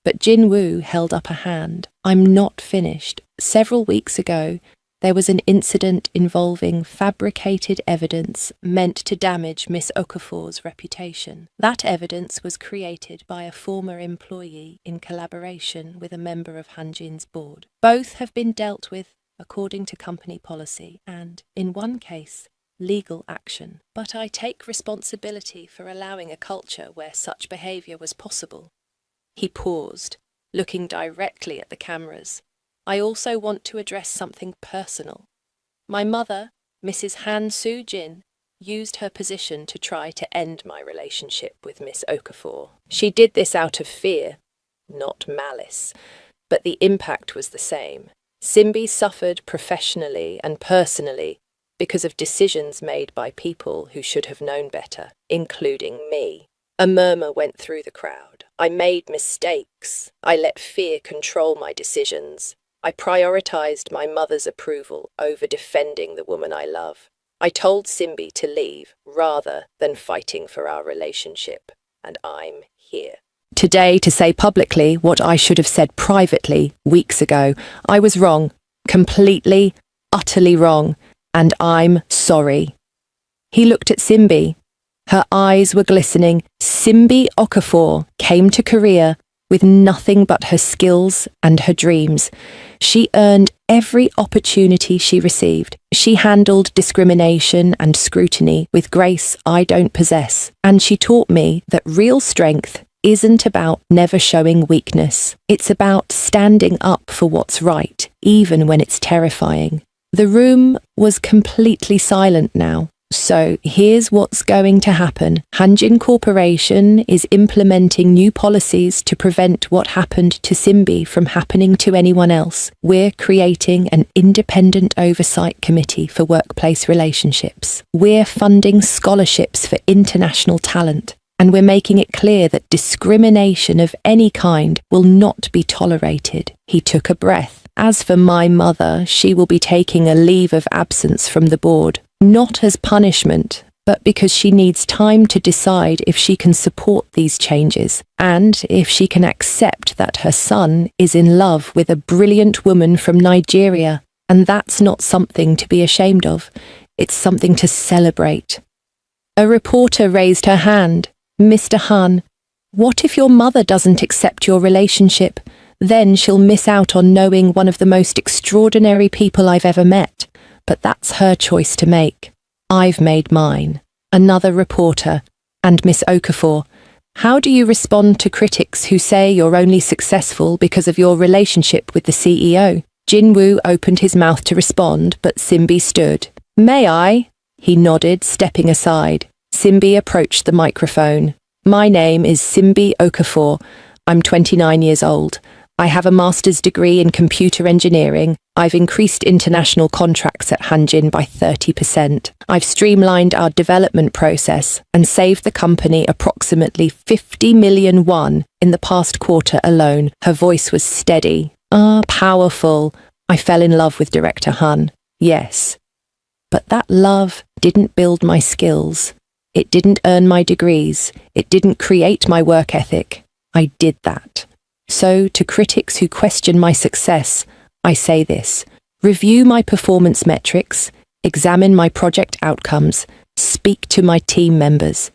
but Jinwoo held up a hand. I'm not finished. Several weeks ago, there was an incident involving fabricated evidence meant to damage Miss Okafor's reputation. That evidence was created by a former employee in collaboration with a member of Hanjin's board. Both have been dealt with according to company policy and, in one case, legal action. But I take responsibility for allowing a culture where such behaviour was possible. He paused, looking directly at the cameras. I also want to address something personal. My mother, Mrs. Han Soo-jin used her position to try to end my relationship with Miss Okafor. She did this out of fear, not malice, but the impact was the same. Simbi suffered professionally and personally because of decisions made by people who should have known better, including me. A murmur went through the crowd. I made mistakes. I let fear control my decisions. I prioritized my mother's approval over defending the woman I love. I told Simbi to leave rather than fighting for our relationship, and I'm here today to say publicly what I should have said privately weeks ago. I was wrong, completely, utterly wrong, and I'm sorry. He looked at Simbi. Her eyes were glistening. Simbi Okafor came to Korea with nothing but her skills and her dreams. She earned every opportunity she received. She handled discrimination and scrutiny with grace I don't possess, and she taught me that real strength isn't about never showing weakness. It's about standing up for what's right, even when it's terrifying. The room was completely silent now. So here's what's going to happen. Hanjin Corporation is implementing new policies to prevent what happened to Simbi from happening to anyone else. We're creating an independent oversight committee for workplace relationships. We're funding scholarships for international talent. And we're making it clear that discrimination of any kind will not be tolerated. He took a breath. As for my mother, she will be taking a leave of absence from the board, not as punishment, but because she needs time to decide if she can support these changes, and if she can accept that her son is in love with a brilliant woman from Nigeria. And that's not something to be ashamed of. It's something to celebrate. A reporter raised her hand. Mr. Han, what if your mother doesn't accept your relationship? Then she'll miss out on knowing one of the most extraordinary people I've ever met. But that's her choice to make. I've made mine. Another reporter. And Miss Okafor, how do you respond to critics who say you're only successful because of your relationship with the CEO? Jinwoo opened his mouth to respond, but Simbi stood. May I? He nodded, stepping aside. Simbi approached the microphone. My name is Simbi Okafor. I'm 29 years old. I have a master's degree in computer engineering. I've increased international contracts at Hanjin by 30%. I've streamlined our development process and saved the company approximately 50 million won in the past quarter alone. Her voice was steady. Powerful. I fell in love with Director Han. Yes. But that love didn't build my skills. It didn't earn my degrees. It didn't create my work ethic. I did that. So, to critics who question my success, I say this. Review my performance metrics, examine my project outcomes, speak to my team members,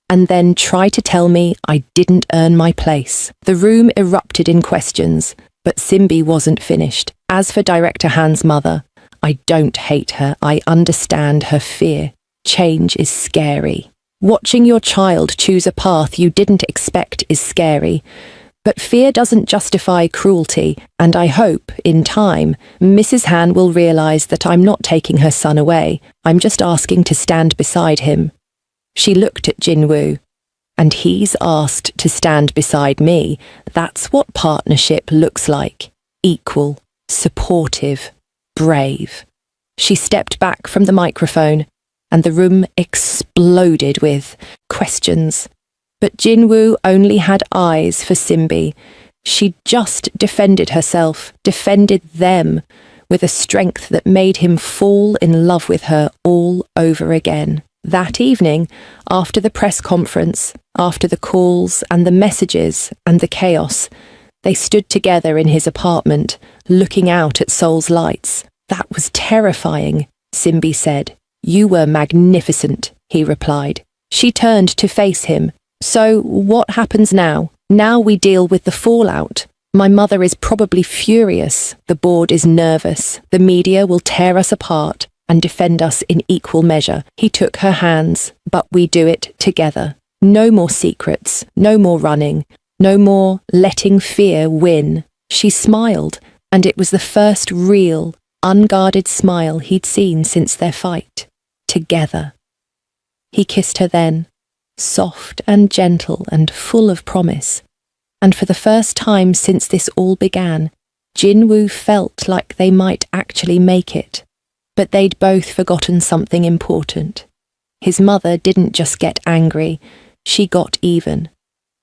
and then try to tell me I didn't earn my place. The room erupted in questions, but Simbi wasn't finished. As for Director Han's mother, I don't hate her. I understand her fear. Change is scary. Watching your child choose a path you didn't expect is scary. But fear doesn't justify cruelty, and I hope, in time, Mrs. Han will realize that I'm not taking her son away. I'm just asking to stand beside him. She looked at Jinwoo. And he's asked to stand beside me. That's what partnership looks like. Equal, supportive, brave. She stepped back from the microphone, and the room exploded with questions. But Jinwoo only had eyes for Simbi. She just defended herself, defended them, with a strength that made him fall in love with her all over again. That evening, after the press conference, after the calls and the messages and the chaos, they stood together in his apartment, looking out at Seoul's lights. That was terrifying, Simbi said. You were magnificent, he replied. She turned to face him. So, what happens now? Now we deal with the fallout. My mother is probably furious. The board is nervous. The media will tear us apart and defend us in equal measure. He took her hands, but we do it together. No more secrets, no more running, no more letting fear win. She smiled, and it was the first real, unguarded smile he'd seen since their fight. Together. He kissed her then, soft and gentle and full of promise. And for the first time since this all began, Jinwoo felt like they might actually make it. But they'd both forgotten something important. His mother didn't just get angry, she got even.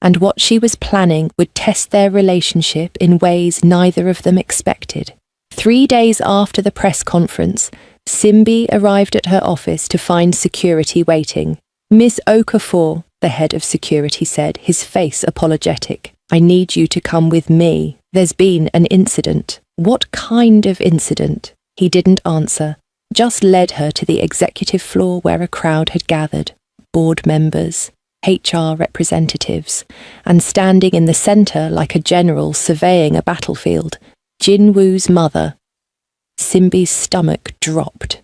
And what she was planning would test their relationship in ways neither of them expected. 3 days after the press conference, Simbi arrived at her office to find security waiting. Miss Okafor, the head of security said, his face apologetic. I need you to come with me. There's been an incident. What kind of incident? He didn't answer, just led her to the executive floor where a crowd had gathered. Board members, HR representatives, and standing in the centre like a general surveying a battlefield, Jinwoo's mother. Simbi's stomach dropped.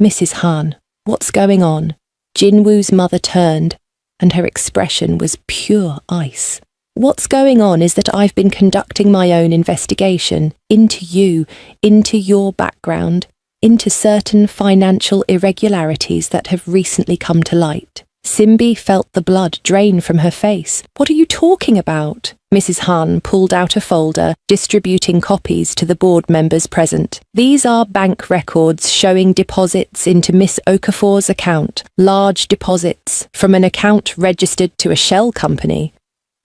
Mrs. Han, what's going on? Jinwoo's mother turned, and her expression was pure ice. What's going on is that I've been conducting my own investigation into you, into your background, into certain financial irregularities that have recently come to light. Simbi felt the blood drain from her face. What are you talking about? Mrs. Han pulled out a folder, distributing copies to the board members present. These are bank records showing deposits into Miss Okafor's account, large deposits from an account registered to a shell company.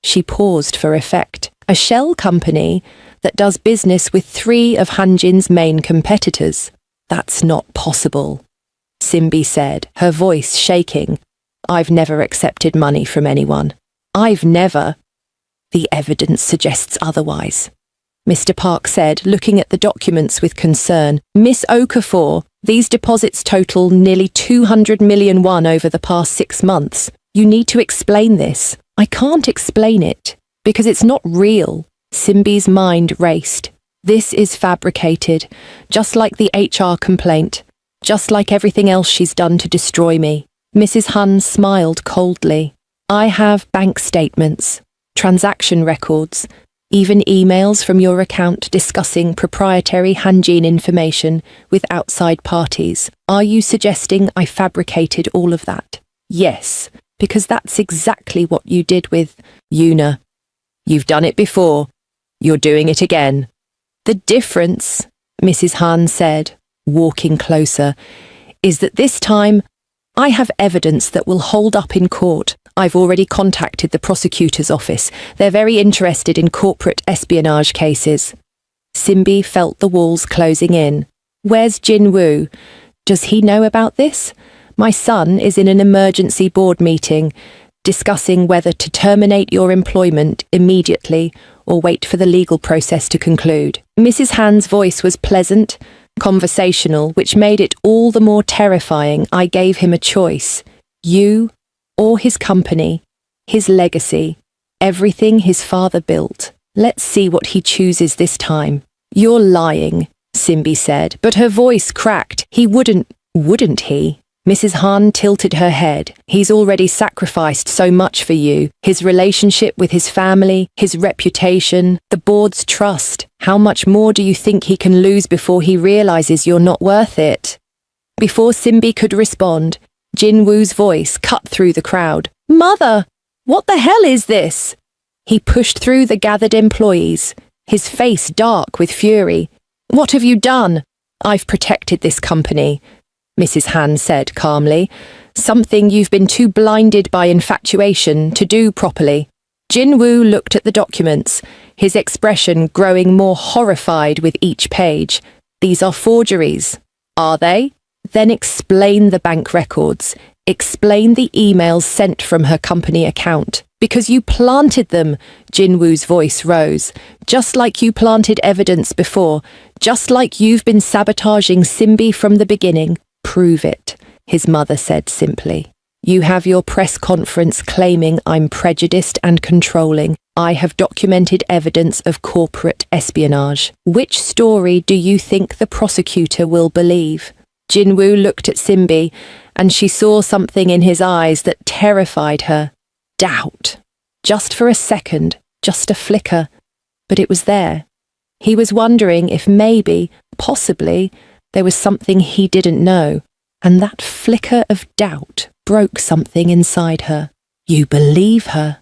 She paused for effect. A shell company that does business with 3 of Hanjin's main competitors. That's not possible, Simbi said, her voice shaking. I've never accepted money from anyone. I've never. The evidence suggests otherwise, Mr. Park said, looking at the documents with concern. Miss Okafor, these deposits total nearly 200 million won over the past 6 months. You need to explain this. I can't explain it, because it's not real. Simbi's mind raced. This is fabricated, just like the HR complaint, just like everything else she's done to destroy me. Mrs. Hun smiled coldly. I have bank statements, transaction records, even emails from your account discussing proprietary Hanjin information with outside parties. Are you suggesting I fabricated all of that? Yes, because that's exactly what you did with Yuna. You've done it before. You're doing it again. The difference, Mrs. Han said, walking closer, is that this time I have evidence that will hold up in court. I've already contacted the prosecutor's office. They're very interested in corporate espionage cases. Simbi felt the walls closing in. Where's Jinwoo? Does he know about this? My son is in an emergency board meeting, discussing whether to terminate your employment immediately or wait for the legal process to conclude. Mrs. Han's voice was pleasant, conversational, which made it all the more terrifying. I gave him a choice. You or his company, his legacy, everything his father built. Let's see what he chooses this time. You're lying, Simbi said, but her voice cracked. He wouldn't he? Mrs. Han tilted her head. He's already sacrificed so much for you. His relationship with his family, his reputation, the board's trust. How much more do you think he can lose before he realizes you're not worth it? Before Simbi could respond, Jinwoo's voice cut through the crowd. Mother! What the hell is this? He pushed through the gathered employees, his face dark with fury. What have you done? I've protected this company, Mrs. Han said calmly. Something you've been too blinded by infatuation to do properly. Jinwoo looked at the documents, his expression growing more horrified with each page. These are forgeries. Are they? Then explain the bank records. Explain the emails sent from her company account. Because you planted them, Jinwoo's voice rose. Just like you planted evidence before. Just like you've been sabotaging Simbi from the beginning. Prove it, his mother said simply. You have your press conference claiming I'm prejudiced and controlling. I have documented evidence of corporate espionage. Which story do you think the prosecutor will believe? Jinwoo looked at Simbi, and she saw something in his eyes that terrified her. Doubt. Just for a second, just a flicker. But it was there. He was wondering if maybe, possibly, there was something he didn't know, and that flicker of doubt broke something inside her. "You believe her,"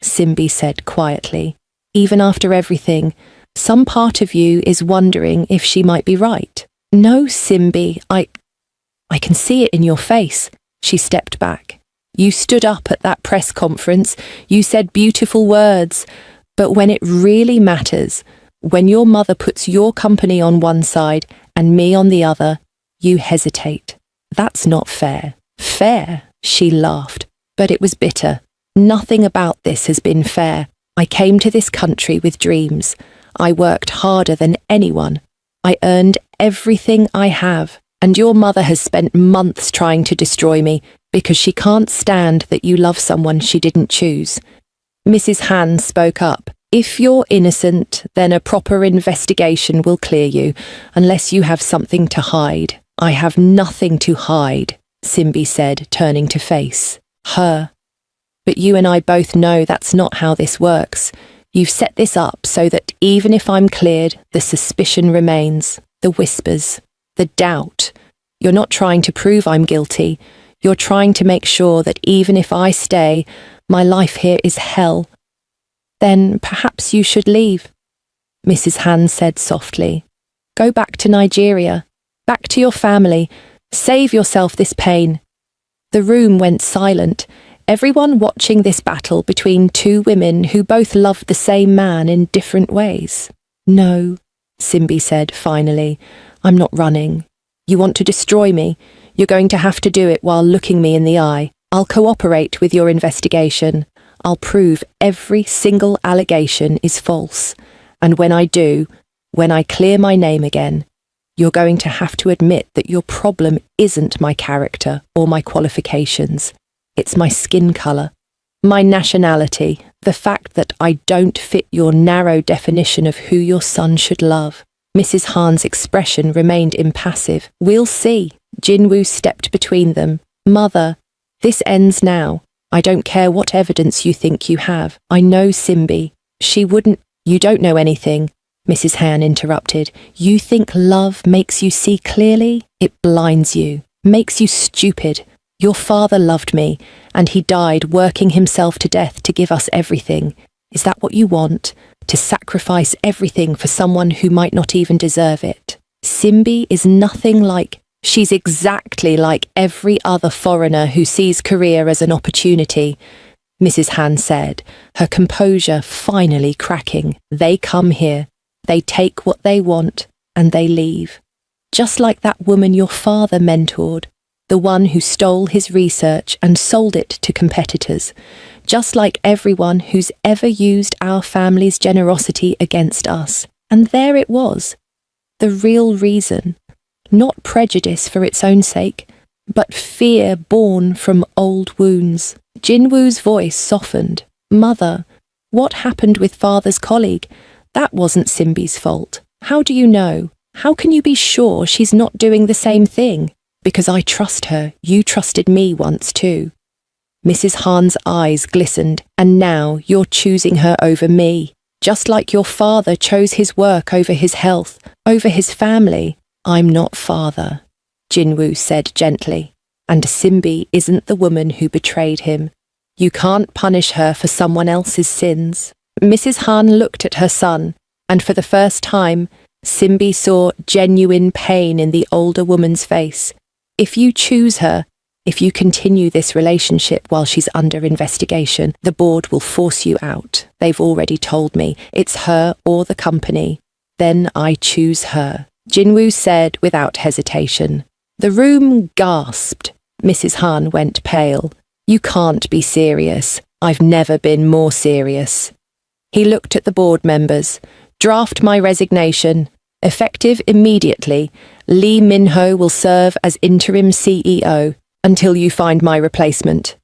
Simbi said quietly. "Even after everything, some part of you is wondering if she might be right." "No, Simbi, I can see it in your face." She stepped back. "You stood up at that press conference, you said beautiful words, but when it really matters, when your mother puts your company on one side and me on the other, you hesitate. That's not fair." "Fair?" She laughed, but it was bitter. "Nothing about this has been fair. I came to this country with dreams. I worked harder than anyone. I earned everything I have, and your mother has spent months trying to destroy me because she can't stand that you love someone she didn't choose." Mrs. Han spoke up. "If you're innocent, then a proper investigation will clear you, unless you have something to hide." "I have nothing to hide," Simbi said, turning to face her. "But you and I both know that's not how this works. You've set this up so that even if I'm cleared, the suspicion remains, the whispers, the doubt. You're not trying to prove I'm guilty. You're trying to make sure that even if I stay, my life here is hell." "Then perhaps you should leave," Mrs. Han said softly. "Go back to Nigeria, back to your family. Save yourself this pain." The room went silent, everyone watching this battle between two women who both loved the same man in different ways. "No," Simbi said finally, "I'm not running. You want to destroy me? You're going to have to do it while looking me in the eye. I'll cooperate with your investigation. I'll prove every single allegation is false. And when I do, when I clear my name again, you're going to have to admit that your problem isn't my character or my qualifications. It's my skin colour, my nationality, the fact that I don't fit your narrow definition of who your son should love." Mrs. Han's expression remained impassive. "We'll see." Jinwoo stepped between them. "Mother, this ends now. I don't care what evidence you think you have. I know Simbi. She wouldn't—" "You don't know anything," Mrs. Han interrupted. "You think love makes you see clearly? It blinds you, makes you stupid. Your father loved me, and he died working himself to death to give us everything. Is that what you want? To sacrifice everything for someone who might not even deserve it? Simbi is nothing like— She's exactly like every other foreigner who sees career as an opportunity," Mrs. Han said, her composure finally cracking. "They come here, they take what they want, and they leave. Just like that woman your father mentored, the one who stole his research and sold it to competitors. Just like everyone who's ever used our family's generosity against us. And there it was, the real reason. Not prejudice for its own sake, but fear born from old wounds." Jinwoo's voice softened. "Mother, what happened with father's colleague? That wasn't Simbi's fault. How do you know? How can you be sure she's not doing the same thing? Because I trust her. You trusted me once too." Mrs. Han's eyes glistened. "And now you're choosing her over me. Just like your father chose his work over his health, over his family." "I'm not father," Jinwoo said gently, "and Simbi isn't the woman who betrayed him. You can't punish her for someone else's sins." Mrs. Han looked at her son, and for the first time, Simbi saw genuine pain in the older woman's face. "If you choose her, if you continue this relationship while she's under investigation, the board will force you out. They've already told me. It's her or the company. Then I choose her," Jinwoo said without hesitation. The room gasped. Mrs. Han went pale. "You can't be serious. I've never been more serious." He looked at the board members. "Draft my resignation. Effective immediately. Lee Min-ho will serve as interim CEO until you find my replacement."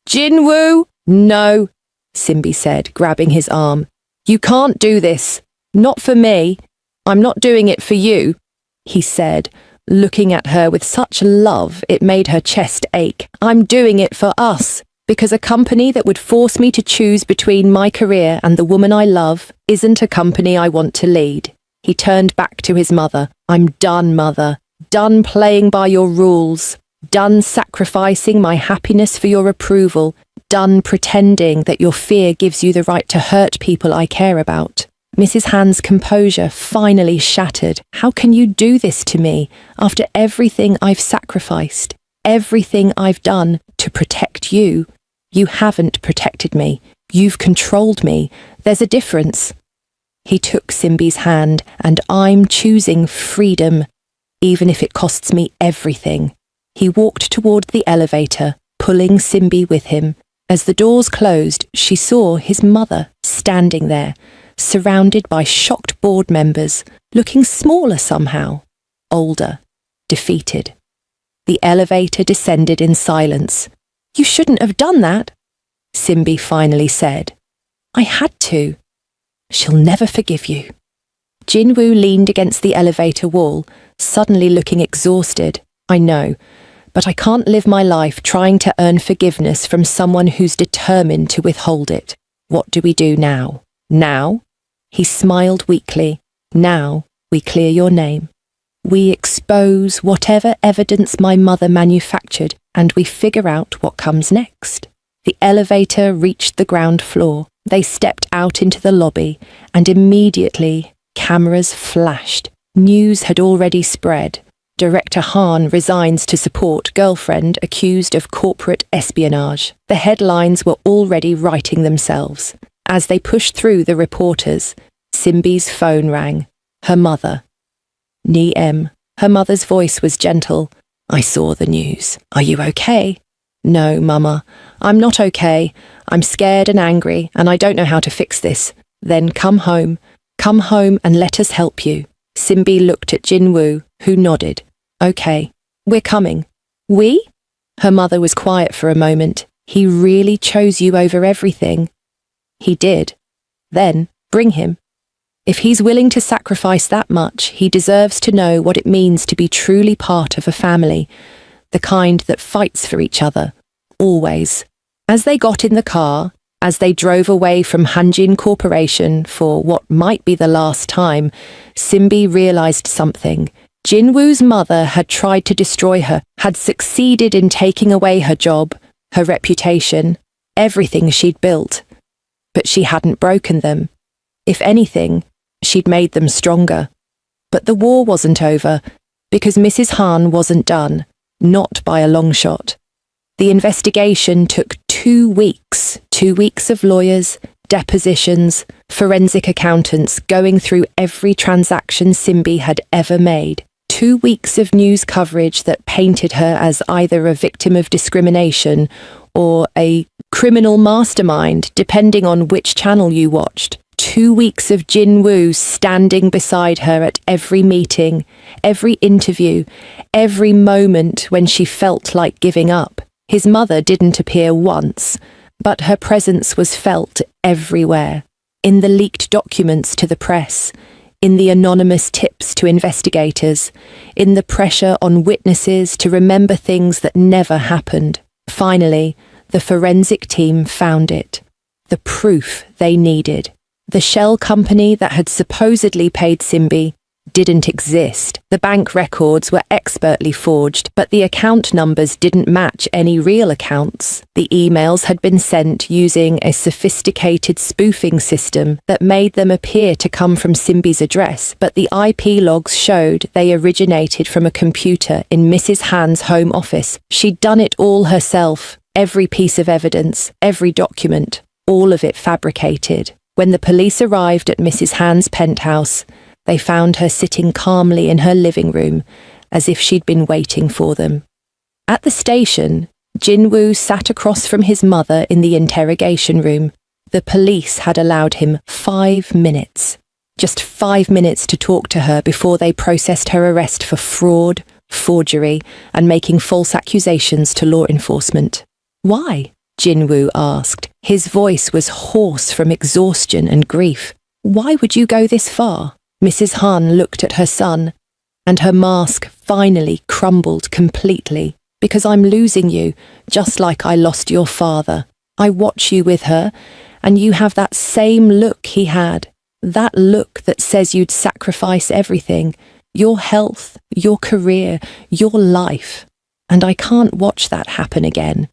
"Jinwoo!" "No," Simbi said, grabbing his arm. "You can't do this. Not for me. I'm not doing it for you," he said, looking at her with such love it made her chest ache. "I'm doing it for us, because a company that would force me to choose between my career and the woman I love isn't a company I want to lead." He turned back to his mother. "I'm done, Mother. Done playing by your rules. Done sacrificing my happiness for your approval. Done pretending that your fear gives you the right to hurt people I care about." Mrs. Han's composure finally shattered. "How can you do this to me after everything I've sacrificed, everything I've done to protect you? You haven't protected me. You've controlled me. There's a difference." He took Simbi's hand, "And I'm choosing freedom, even if it costs me everything." He walked toward the elevator, pulling Simbi with him. As the doors closed, she saw his mother standing there, surrounded by shocked board members, looking smaller somehow, older, defeated. The elevator descended in silence. "You shouldn't have done that," Simbi finally said. "I had to." "She'll never forgive you." Jinwoo leaned against the elevator wall, suddenly looking exhausted. "I know, but I can't live my life trying to earn forgiveness from someone who's determined to withhold it. What do we do now?" "Now?" He smiled weakly. "Now we clear your name. We expose whatever evidence my mother manufactured, and we figure out what comes next." The elevator reached the ground floor. They stepped out into the lobby, and immediately cameras flashed. News had already spread. Director Han resigns to support girlfriend accused of corporate espionage. The headlines were already writing themselves. As they pushed through the reporters, Simbi's phone rang. Her mother. Ni M. Her mother's voice was gentle. "I saw the news. Are you okay?" "No, Mama. I'm not okay. I'm scared and angry, and I don't know how to fix this." "Then come home. Come home and let us help you." Simbi looked at Jinwoo, who nodded. "Okay, we're coming." "We?" Her mother was quiet for a moment. "He really chose you over everything." "He did." "Then bring him. If he's willing to sacrifice that much, he deserves to know what it means to be truly part of a family, the kind that fights for each other, always." As they got in the car, as they drove away from Hanjin Corporation for what might be the last time, Simbi realized something. Jinwoo's mother had tried to destroy her, had succeeded in taking away her job, her reputation, everything she'd built. But she hadn't broken them. If anything, she'd made them stronger. But the war wasn't over, because Mrs. Han wasn't done, not by a long shot. The investigation took 2 weeks, 2 weeks of lawyers, depositions, forensic accountants going through every transaction Simbi had ever made. 2 weeks of news coverage that painted her as either a victim of discrimination or a criminal mastermind, depending on which channel you watched. 2 weeks of Jinwoo standing beside her at every meeting, every interview, every moment when she felt like giving up. His mother didn't appear once, but her presence was felt everywhere. In the leaked documents to the press, in the anonymous tips to investigators, in the pressure on witnesses to remember things that never happened. Finally, the forensic team found it. The proof they needed. The shell company that had supposedly paid Simbi didn't exist. The bank records were expertly forged, but the account numbers didn't match any real accounts. The emails had been sent using a sophisticated spoofing system that made them appear to come from Simbi's address, but the IP logs showed they originated from a computer in Mrs. Han's home office. She'd done it all herself. Every piece of evidence, every document, all of it fabricated. When the police arrived at Mrs. Han's penthouse, they found her sitting calmly in her living room, as if she'd been waiting for them. At the station, Jinwoo sat across from his mother in the interrogation room. The police had allowed him 5 minutes. Just 5 minutes to talk to her before they processed her arrest for fraud, forgery, and making false accusations to law enforcement. "Why?" Jinwoo asked. His voice was hoarse from exhaustion and grief. "Why would you go this far?" Mrs. Han looked at her son, and her mask finally crumbled completely. "Because I'm losing you, just like I lost your father. I watch you with her, and you have that same look he had. That look that says you'd sacrifice everything, your health, your career, your life. And I can't watch that happen again.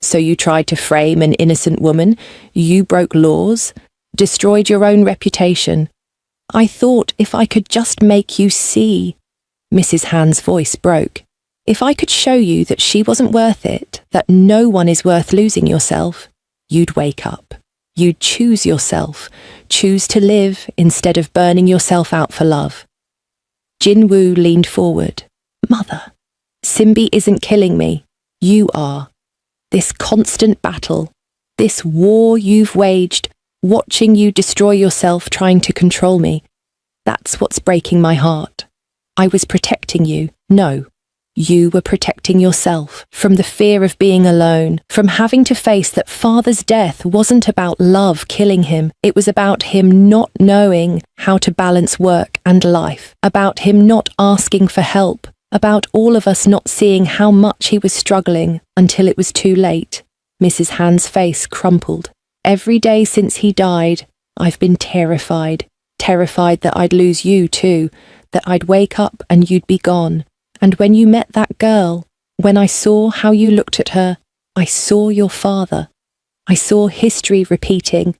So you tried to frame an innocent woman, you broke laws, destroyed your own reputation. I thought if I could just make you see. Mrs. Hand's voice broke. If I could show you that she wasn't worth it, that no one is worth losing yourself, you'd wake up. You'd choose yourself, choose to live instead of burning yourself out for love. Jinwoo leaned forward. Mother, Simbi isn't killing me. You are. This constant battle, this war you've waged, watching you destroy yourself trying to control me, that's what's breaking my heart. I was protecting you. No, you were protecting yourself from the fear of being alone, from having to face that father's death wasn't about love killing him. It was about him not knowing how to balance work and life, about him not asking for help, about all of us not seeing how much he was struggling until it was too late. Mrs. Hand's face crumpled. Every day since he died, I've been terrified that I'd lose you too, that I'd wake up and you'd be gone. And when you met that girl, when I saw how you looked at her, I saw your father. I saw history repeating,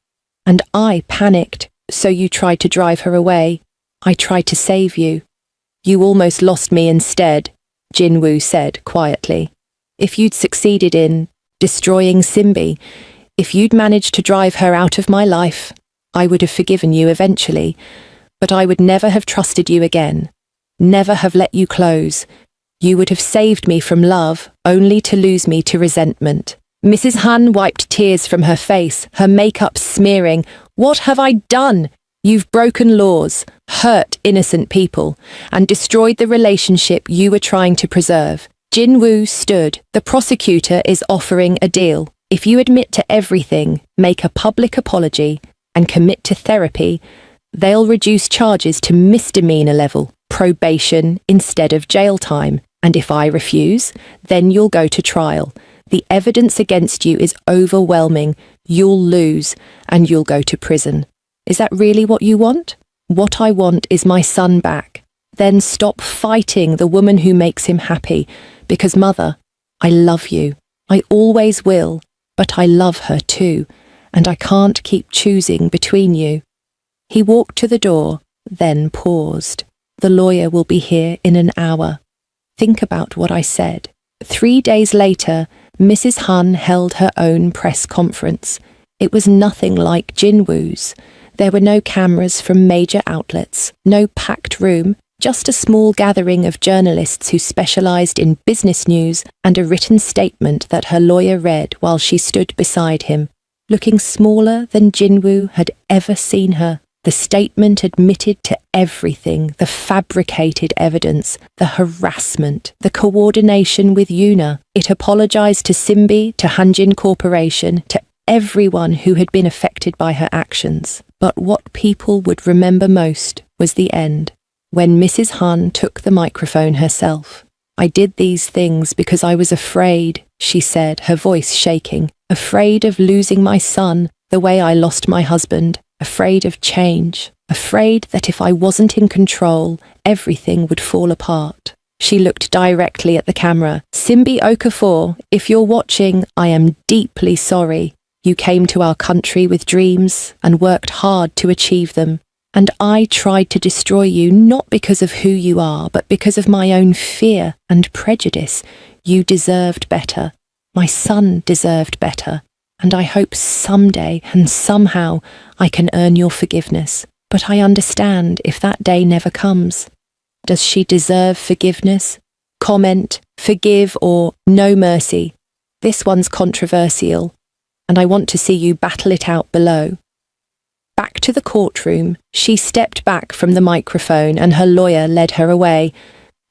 and I panicked, so you tried to drive her away. I tried to save you. You almost lost me instead, Jinwoo said quietly. If you'd succeeded in destroying Simbi, if you'd managed to drive her out of my life, I would have forgiven you eventually, but I would never have trusted you again, never have let you close. You would have saved me from love, only to lose me to resentment. Mrs. Han wiped tears from her face, her makeup smearing. What have I done? You've broken laws, hurt innocent people, and destroyed the relationship you were trying to preserve. Jinwoo stood. The prosecutor is offering a deal. If you admit to everything, make a public apology, and commit to therapy, they'll reduce charges to misdemeanor level, probation instead of jail time. And if I refuse, then you'll go to trial. The evidence against you is overwhelming. You'll lose, and you'll go to prison. Is that really what you want? What I want is my son back. Then stop fighting the woman who makes him happy, because Mother, I love you. I always will, but I love her too, and I can't keep choosing between you. He walked to the door, then paused. The lawyer will be here in an hour. Think about what I said. 3 days later, Mrs. Han held her own press conference. It was nothing like Jinwoo's. There were no cameras from major outlets, no packed room, just a small gathering of journalists who specialized in business news and a written statement that her lawyer read while she stood beside him, looking smaller than Jinwoo had ever seen her. The statement admitted to everything, the fabricated evidence, the harassment, the coordination with Yuna. It apologized to Simbi, to Hanjin Corporation, to everyone who had been affected by her actions. But what people would remember most was the end, when Mrs. Han took the microphone herself. I did these things because I was afraid, she said, her voice shaking, afraid of losing my son the way I lost my husband, afraid of change, afraid that if I wasn't in control, everything would fall apart. She looked directly at the camera. Simbi Okafor, if you're watching, I am deeply sorry. You came to our country with dreams and worked hard to achieve them. And I tried to destroy you not because of who you are, but because of my own fear and prejudice. You deserved better. My son deserved better. And I hope someday and somehow I can earn your forgiveness. But I understand if that day never comes. Does she deserve forgiveness? Comment, forgive, or no mercy. This one's controversial, and I want to see you battle it out below. Back to the courtroom, she stepped back from the microphone and her lawyer led her away.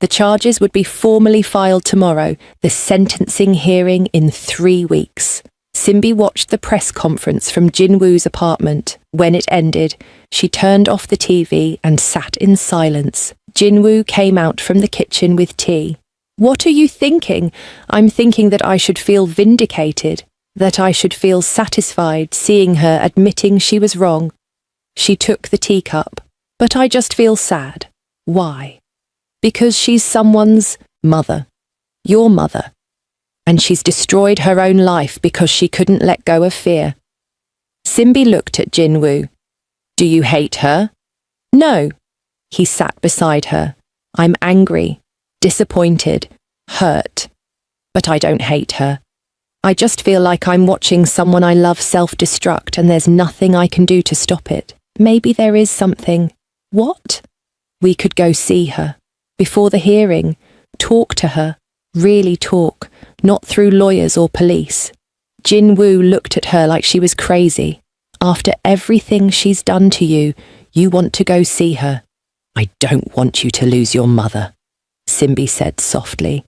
The charges would be formally filed tomorrow, the sentencing hearing in 3 weeks. Simbi watched the press conference from Jinwoo's apartment. When it ended, she turned off the TV and sat in silence. Jinwoo came out from the kitchen with tea. What are you thinking? I'm thinking that I should feel vindicated, that I should feel satisfied seeing her admitting she was wrong. She took the teacup. But I just feel sad. Why? Because she's someone's mother. Your mother. And she's destroyed her own life because she couldn't let go of fear. Simbi looked at Jinwoo. Do you hate her? No. He sat beside her. I'm angry, disappointed, hurt. But I don't hate her. I just feel like I'm watching someone I love self-destruct and there's nothing I can do to stop it. Maybe there is something. What? We could go see her. Before the hearing. Talk to her. Really talk. Not through lawyers or police. Jinwoo looked at her like she was crazy. After everything she's done to you, you want to go see her. I don't want you to lose your mother, Simbi said softly.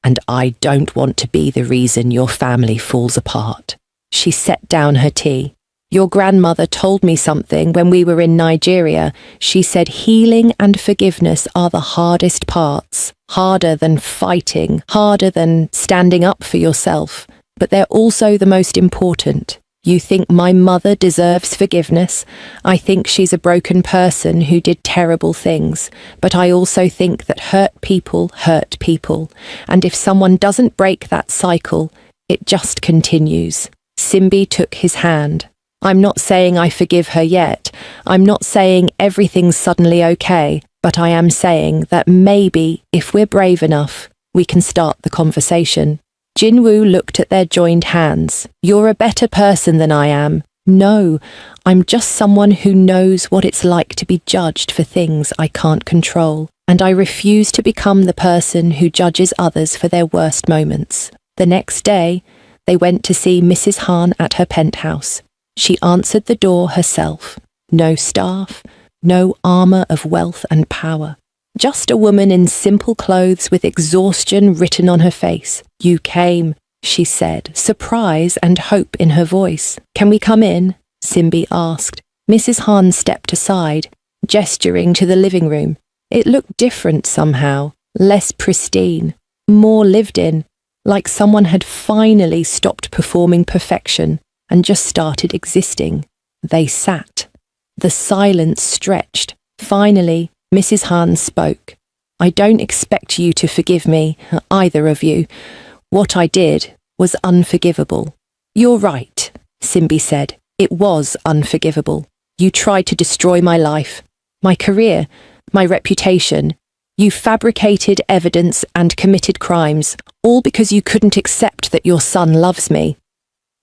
And I don't want to be the reason your family falls apart. She set down her tea. Your grandmother told me something when we were in Nigeria. She said healing and forgiveness are the hardest parts. Harder than fighting, harder than standing up for yourself. But they're also the most important. You think my mother deserves forgiveness? I think she's a broken person who did terrible things. But I also think that hurt people. And if someone doesn't break that cycle, it just continues. Simbi took his hand. I'm not saying I forgive her yet. I'm not saying everything's suddenly okay. But I am saying that maybe, if we're brave enough, we can start the conversation. Jinwoo looked at their joined hands. You're a better person than I am. No, I'm just someone who knows what it's like to be judged for things I can't control. And I refuse to become the person who judges others for their worst moments. The next day, they went to see Mrs. Han at her penthouse. She answered the door herself. No staff, no armour of wealth and power. Just a woman in simple clothes with exhaustion written on her face. You came, she said, surprise and hope in her voice. Can we come in? Simbi asked. Mrs. Han stepped aside, gesturing to the living room. It looked different somehow, less pristine, more lived in, like someone had finally stopped performing perfection and just started existing. They sat. The silence stretched. Finally, Mrs. Han spoke. I don't expect you to forgive me, either of you. What I did was unforgivable. You're right, Simbi said. It was unforgivable. You tried to destroy my life, my career, my reputation. You fabricated evidence and committed crimes, all because you couldn't accept that your son loves me.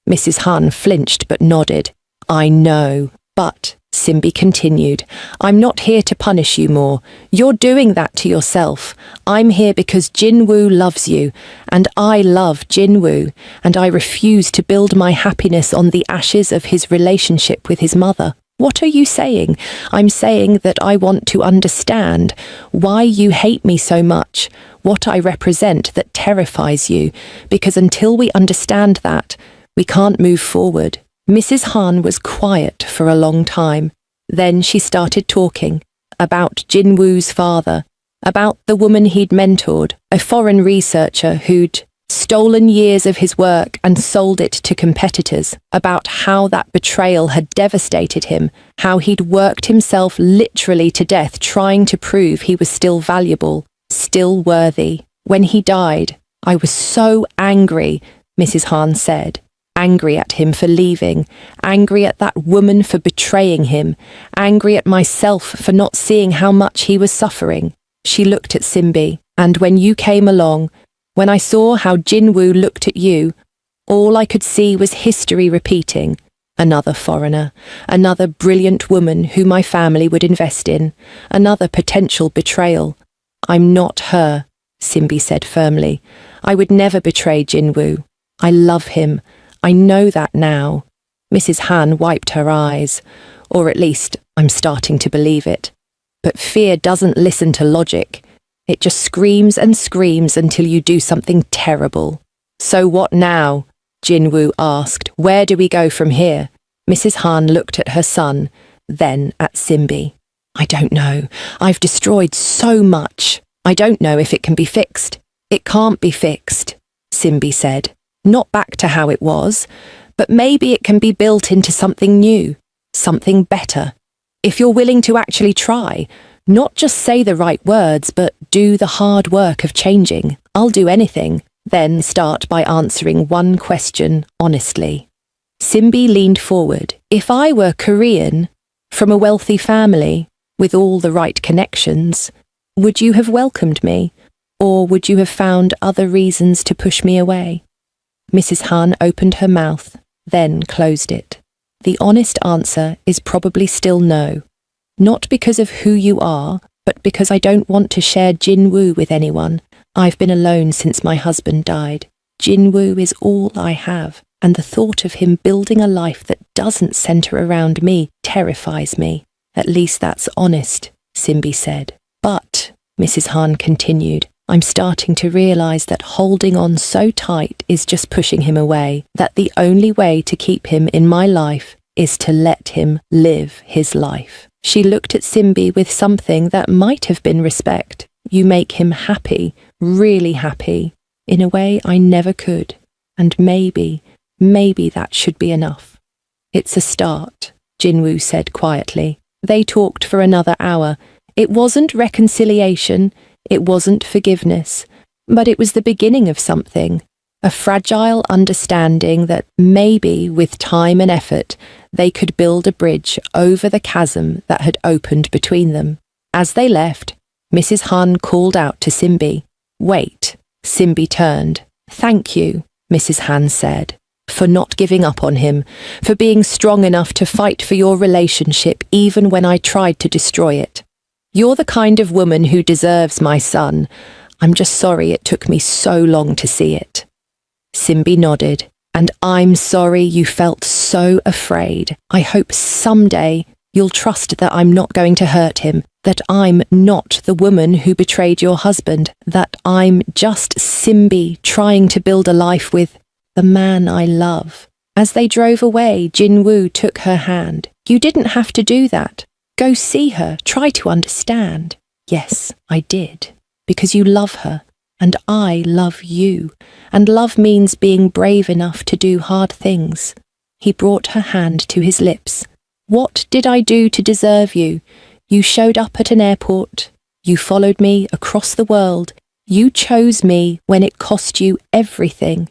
Mrs. Han flinched but nodded. I know, but, Simbi continued, I'm not here to punish you more. You're doing that to yourself. I'm here because Jinwoo loves you, and I love Jinwoo, and I refuse to build my happiness on the ashes of his relationship with his mother. What are you saying? I'm saying that I want to understand why you hate me so much, what I represent that terrifies you, because until we understand that, we can't move forward. Mrs. Han was quiet for a long time. Then she started talking about Jinwoo's father, about the woman he'd mentored, a foreign researcher who'd stolen years of his work and sold it to competitors, about how that betrayal had devastated him, how he'd worked himself literally to death trying to prove he was still valuable, still worthy. When he died, I was so angry, Mrs. Han said. Angry at him for leaving, angry at that woman for betraying him, angry at myself for not seeing how much he was suffering. She looked at Simbi, and when you came along, when I saw how Jinwoo looked at you, all I could see was history repeating. Another foreigner, another brilliant woman who my family would invest in, another potential betrayal. I'm not her, Simbi said firmly. I would never betray Jinwoo. I love him. I know that now. Mrs. Han wiped her eyes, or at least I'm starting to believe it. But fear doesn't listen to logic. It just screams and screams until you do something terrible. So what now? Jinwoo asked. Where do we go from here? Mrs. Han looked at her son, then at Simbi. I don't know. I've destroyed so much. I don't know if it can be fixed. It can't be fixed, Simbi said. Not back to how it was, but maybe it can be built into something new, something better. If you're willing to actually try, not just say the right words, but do the hard work of changing, I'll do anything. Then start by answering one question honestly. Simbi leaned forward. If I were Korean, from a wealthy family, with all the right connections, would you have welcomed me, or would you have found other reasons to push me away? Mrs. Han opened her mouth, then closed it. The honest answer is probably still no. Not because of who you are, but because I don't want to share Jin-woo with anyone. I've been alone since my husband died. Jin-woo is all I have, and the thought of him building a life that doesn't centre around me terrifies me. At least that's honest, Simbi said. But, Mrs. Han continued, I'm starting to realise that holding on so tight is just pushing him away, that the only way to keep him in my life is to let him live his life. She looked at Simbi with something that might have been respect. You make him happy, really happy, in a way I never could, and maybe that should be enough. It's a start, Jinwoo said quietly. They talked for another hour. It wasn't reconciliation, it wasn't forgiveness, but it was the beginning of something, a fragile understanding that maybe with time and effort they could build a bridge over the chasm that had opened between them. As they left, Mrs. Han called out to Simbi. Wait. Simbi turned. Thank you, Mrs. Han said, for not giving up on him, for being strong enough to fight for your relationship even when I tried to destroy it. You're the kind of woman who deserves my son. I'm just sorry it took me so long to see it. Simbi nodded. And I'm sorry you felt so afraid. I hope someday you'll trust that I'm not going to hurt him, that I'm not the woman who betrayed your husband, that I'm just Simbi trying to build a life with the man I love. As they drove away, Jinwoo took her hand. You didn't have to do that. Go see her, try to understand. Yes, I did, because you love her. And I love you, and love means being brave enough to do hard things. He brought her hand to his lips. What did I do to deserve you? You showed up at an airport. You followed me across the world. You chose me when it cost you everything.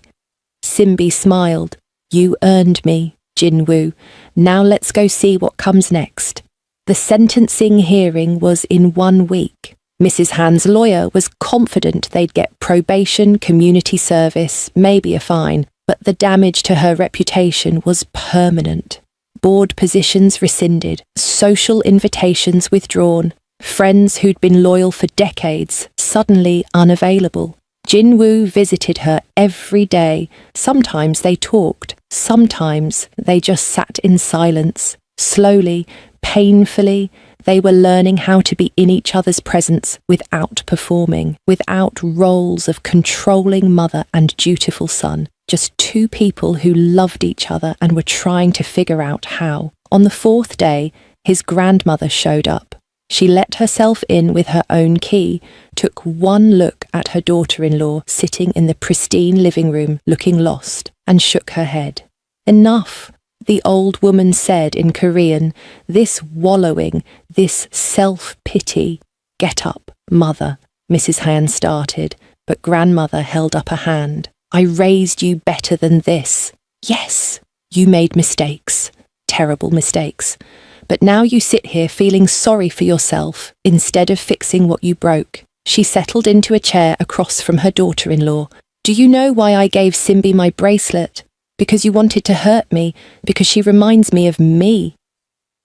Simbi smiled. You earned me, Jinwoo. Now let's go see what comes next. The sentencing hearing was in 1 week. Mrs. Han's lawyer was confident they'd get probation, community service, maybe a fine, but the damage to her reputation was permanent. Board positions rescinded, social invitations withdrawn, friends who'd been loyal for decades suddenly unavailable. Jinwoo visited her every day. Sometimes they talked, sometimes they just sat in silence. Slowly, painfully, they were learning how to be in each other's presence without performing, without roles of controlling mother and dutiful son. Just two people who loved each other and were trying to figure out how. On the 4th day, his grandmother showed up. She let herself in with her own key, took one look at her daughter-in-law sitting in the pristine living room looking lost, and shook her head. Enough, the old woman said in Korean, this wallowing, this self-pity. Get up, mother, Mrs. Han started, but grandmother held up a hand. I raised you better than this. Yes, you made mistakes, terrible mistakes. But now you sit here feeling sorry for yourself instead of fixing what you broke. She settled into a chair across from her daughter-in-law. Do you know why I gave Simbi my bracelet? Because you wanted to hurt me, because she reminds me of me.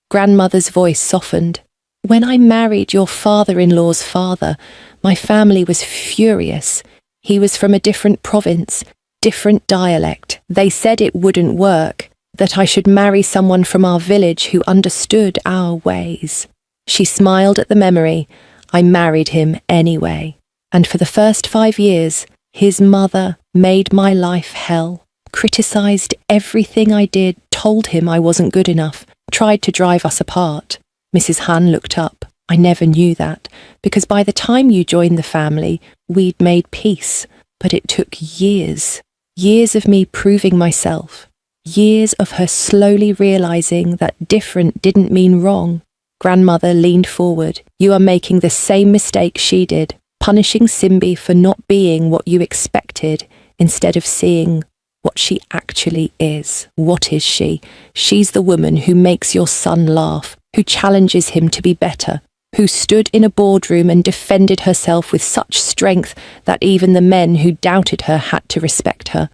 Grandmother's voice softened. When I married your father-in-law's father, my family was furious. He was from a different province, different dialect. They said it wouldn't work, that I should marry someone from our village who understood our ways. She smiled at the memory. I married him anyway. And for the first 5 years, his mother made my life hell. Criticised everything I did, told him I wasn't good enough, tried to drive us apart. Mrs. Han looked up. I never knew that, because by the time you joined the family, we'd made peace. But it took years. Years of me proving myself. Years of her slowly realising that different didn't mean wrong. Grandmother leaned forward. You are making the same mistake she did, punishing Simbi for not being what you expected instead of seeing what she actually is. What is she? She's the woman who makes your son laugh, who challenges him to be better, who stood in a boardroom and defended herself with such strength that even the men who doubted her had to respect her.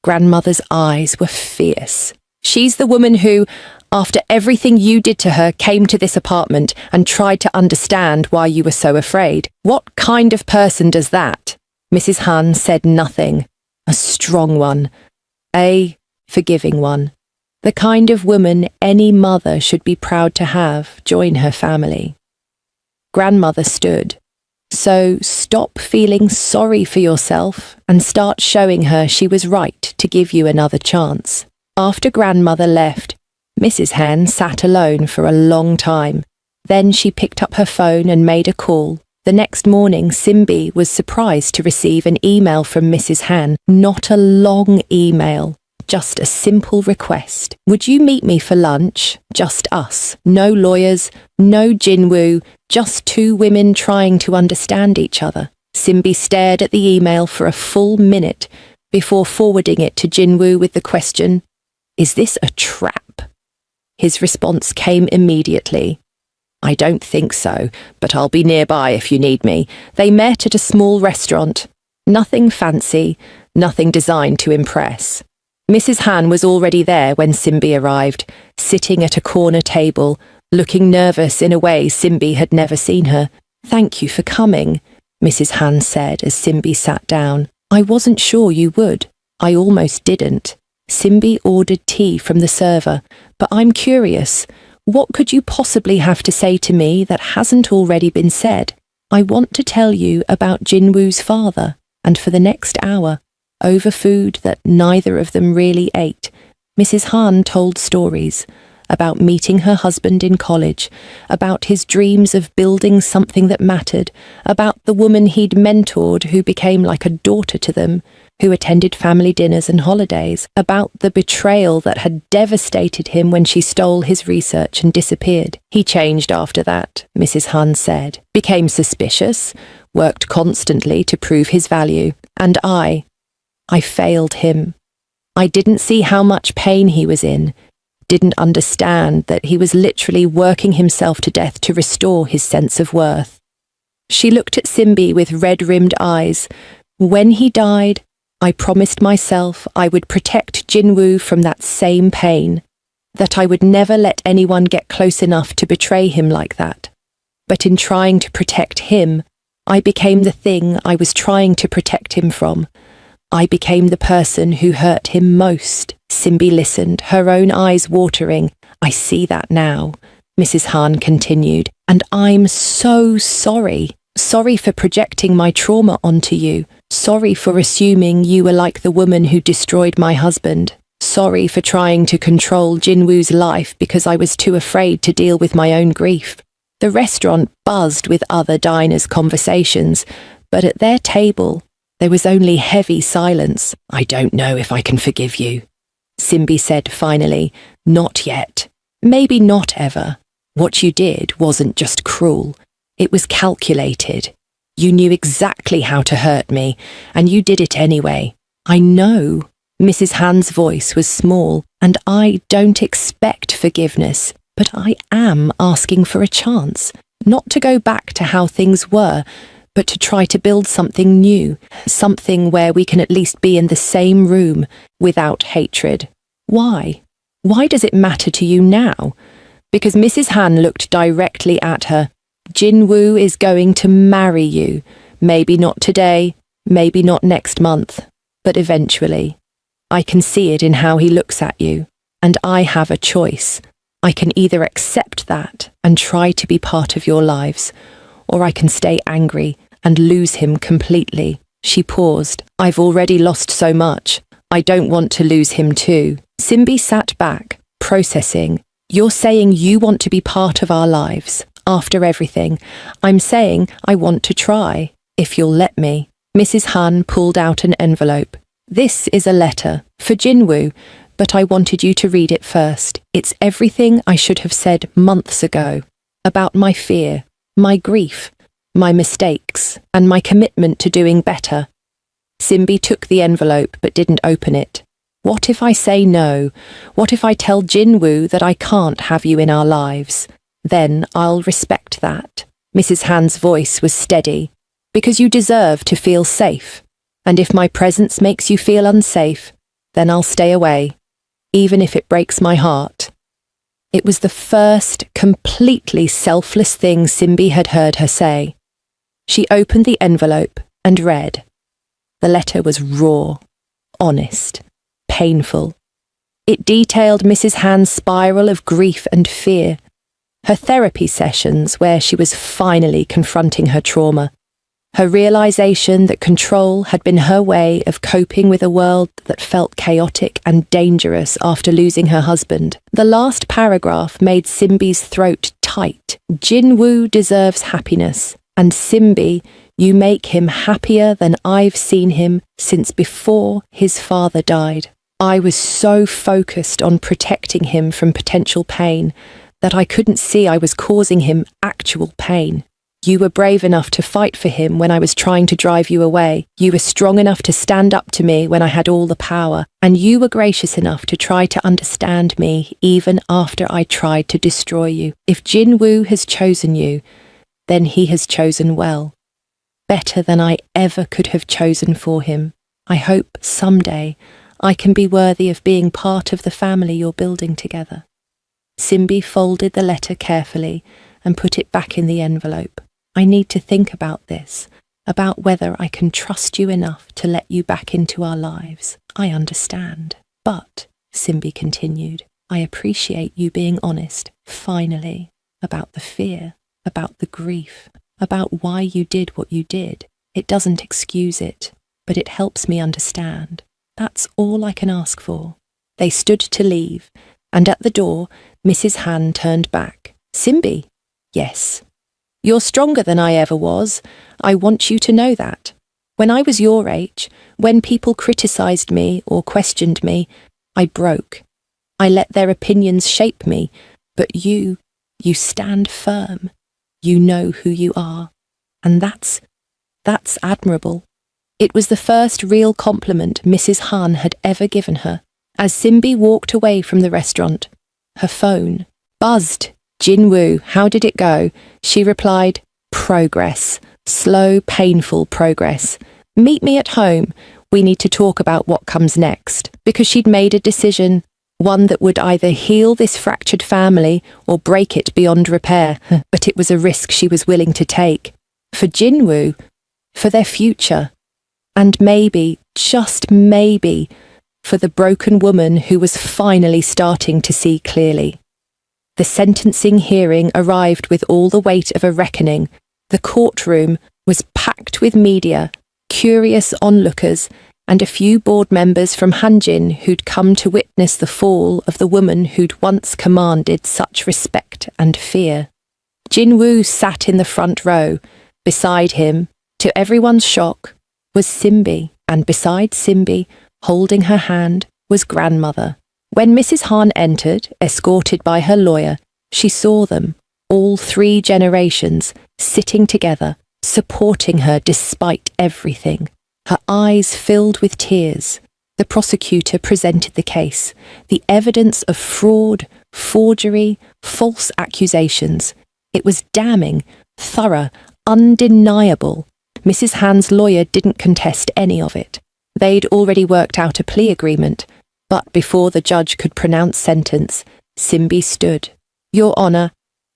Grandmother's eyes were fierce. She's the woman who, after everything you did to her, came to this apartment and tried to understand why you were so afraid. What kind of person does that? Mrs. Han said nothing. A strong one. A forgiving one. The kind of woman any mother should be proud to have join her family. Grandmother stood. So stop feeling sorry for yourself and start showing her she was right to give you another chance. After Grandmother left, Mrs. Han sat alone for a long time. Then she picked up her phone and made a call. The next morning, Simbi was surprised to receive an email from Mrs. Han. Not a long email, just a simple request. Would you meet me for lunch? Just us. No lawyers, no Jinwoo, just two women trying to understand each other. Simbi stared at the email for a full minute before forwarding it to Jinwoo with the question, "Is this a trap?" His response came immediately. "I don't think so, but I'll be nearby if you need me." They met at a small restaurant. Nothing fancy, nothing designed to impress. Mrs. Han was already there when Simbi arrived, sitting at a corner table, looking nervous in a way Simbi had never seen her. "Thank you for coming," Mrs. Han said as Simbi sat down. "I wasn't sure you would. I almost didn't." Simbi ordered tea from the server, "But I'm curious. What could you possibly have to say to me that hasn't already been said? I want to tell you about Jinwoo's father, and for the next hour, over food that neither of them really ate, Mrs. Han told stories about meeting her husband in college, about his dreams of building something that mattered, about the woman he'd mentored who became like a daughter to them, who attended family dinners and holidays, about the betrayal that had devastated him when she stole his research and disappeared. He changed after that, Mrs. Han said, became suspicious, worked constantly to prove his value, and I failed him. I didn't see how much pain he was in, didn't understand that he was literally working himself to death to restore his sense of worth. She looked at Simbi with red-rimmed eyes. When he died, I promised myself I would protect Jinwoo from that same pain, that I would never let anyone get close enough to betray him like that. But in trying to protect him, I became the thing I was trying to protect him from. I became the person who hurt him most. Simbi listened, her own eyes watering. I see that now, Mrs. Han continued, and I'm so sorry. Sorry for projecting my trauma onto you. Sorry for assuming you were like the woman who destroyed my husband. Sorry for trying to control Jinwoo's life because I was too afraid to deal with my own grief. The restaurant buzzed with other diners' conversations, but at their table, there was only heavy silence. I don't know if I can forgive you, Simbi said finally. Not yet. Maybe not ever. What you did wasn't just cruel. It was calculated. You knew exactly how to hurt me, and you did it anyway. I know. Mrs. Han's voice was small, and I don't expect forgiveness, but I am asking for a chance. Not to go back to how things were, but to try to build something new, something where we can at least be in the same room without hatred. Why? Why does it matter to you now? Because Mrs. Han looked directly at her. Jinwoo is going to marry you. Maybe not today, maybe not next month, but eventually. I can see it in how he looks at you, and I have a choice. I can either accept that and try to be part of your lives, or I can stay angry and lose him completely. She paused. I've already lost so much. I don't want to lose him too. Simbi sat back, processing. You're saying you want to be part of our lives. After everything, I'm saying I want to try, if you'll let me. Mrs. Han pulled out an envelope. This is a letter for Jinwoo, but I wanted you to read it first. It's everything I should have said months ago. about my fear, my grief, my mistakes, and my commitment to doing better. Simbi took the envelope but didn't open it. What if I say no? What if I tell Jinwoo that I can't have you in our lives? Then I'll respect that. Mrs. Han's voice was steady. Because you deserve to feel safe. And if my presence makes you feel unsafe, then I'll stay away, even if it breaks my heart. It was the first completely selfless thing Simbi had heard her say. She opened the envelope and read. The letter was raw, honest, painful. It detailed Mrs. Han's spiral of grief and fear, her therapy sessions where she was finally confronting her trauma, her realization that control had been her way of coping with a world that felt chaotic and dangerous after losing her husband. The last paragraph made Simbi's throat tight. Jinwoo deserves happiness, and Simbi, you make him happier than I've seen him since before his father died. I was so focused on protecting him from potential pain that I couldn't see I was causing him actual pain. You were brave enough to fight for him when I was trying to drive you away. You were strong enough to stand up to me when I had all the power. And you were gracious enough to try to understand me even after I tried to destroy you. If Jinwoo has chosen you, then he has chosen well. Better than I ever could have chosen for him. I hope someday I can be worthy of being part of the family you're building together. Simbi folded the letter carefully and put it back in the envelope. I need to think about this, about whether I can trust you enough to let you back into our lives. I understand. But, Simbi continued, I appreciate you being honest, finally, about the fear, about the grief, about why you did what you did. It doesn't excuse it, but it helps me understand. That's all I can ask for. They stood to leave, and at the door, Mrs. Han turned back. Simbi? Yes. You're stronger than I ever was. I want you to know that. When I was your age, when people criticised me or questioned me, I broke. I let their opinions shape me, but you stand firm. You know who you are. And that's admirable. It was the first real compliment Mrs. Han had ever given her. As Simbi walked away from the restaurant, her phone buzzed. Jinwoo, how did it go? She replied, progress. Slow, painful progress. Meet me at home. We need to talk about what comes next. Because she'd made a decision, one that would either heal this fractured family or break it beyond repair. But it was a risk she was willing to take. For Jinwoo, for their future. And maybe, just maybe, for the broken woman who was finally starting to see clearly. The sentencing hearing arrived with all the weight of a reckoning. The courtroom was packed with media, curious onlookers, and a few board members from Hanjin who'd come to witness the fall of the woman who'd once commanded such respect and fear. Jinwoo sat in the front row. Beside him, to everyone's shock, was Simbi, and beside Simbi, holding her hand, was grandmother. When Mrs. Han entered, escorted by her lawyer, she saw them, all 3 generations, sitting together, supporting her despite everything. Her eyes filled with tears. The prosecutor presented the case, the evidence of fraud, forgery, false accusations. It was damning, thorough, undeniable. Mrs. Han's lawyer didn't contest any of it. They'd already worked out a plea agreement. But before the judge could pronounce sentence, Simbi stood. Your Honour,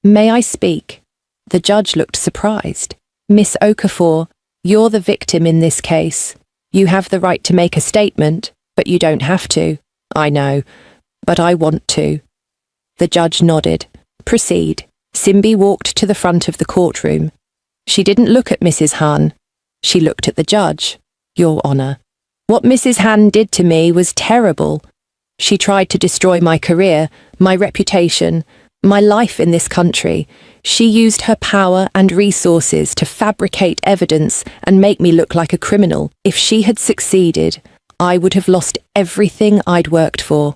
may I speak? The judge looked surprised. Miss Okafor, you're the victim in this case. You have the right to make a statement, but you don't have to. I know, but I want to. The judge nodded. Proceed. Simbi walked to the front of the courtroom. She didn't look at Mrs. Han. She looked at the judge. Your Honour. What Mrs. Han did to me was terrible. She tried to destroy my career, my reputation, my life in this country. She used her power and resources to fabricate evidence and make me look like a criminal. If she had succeeded, I would have lost everything I'd worked for.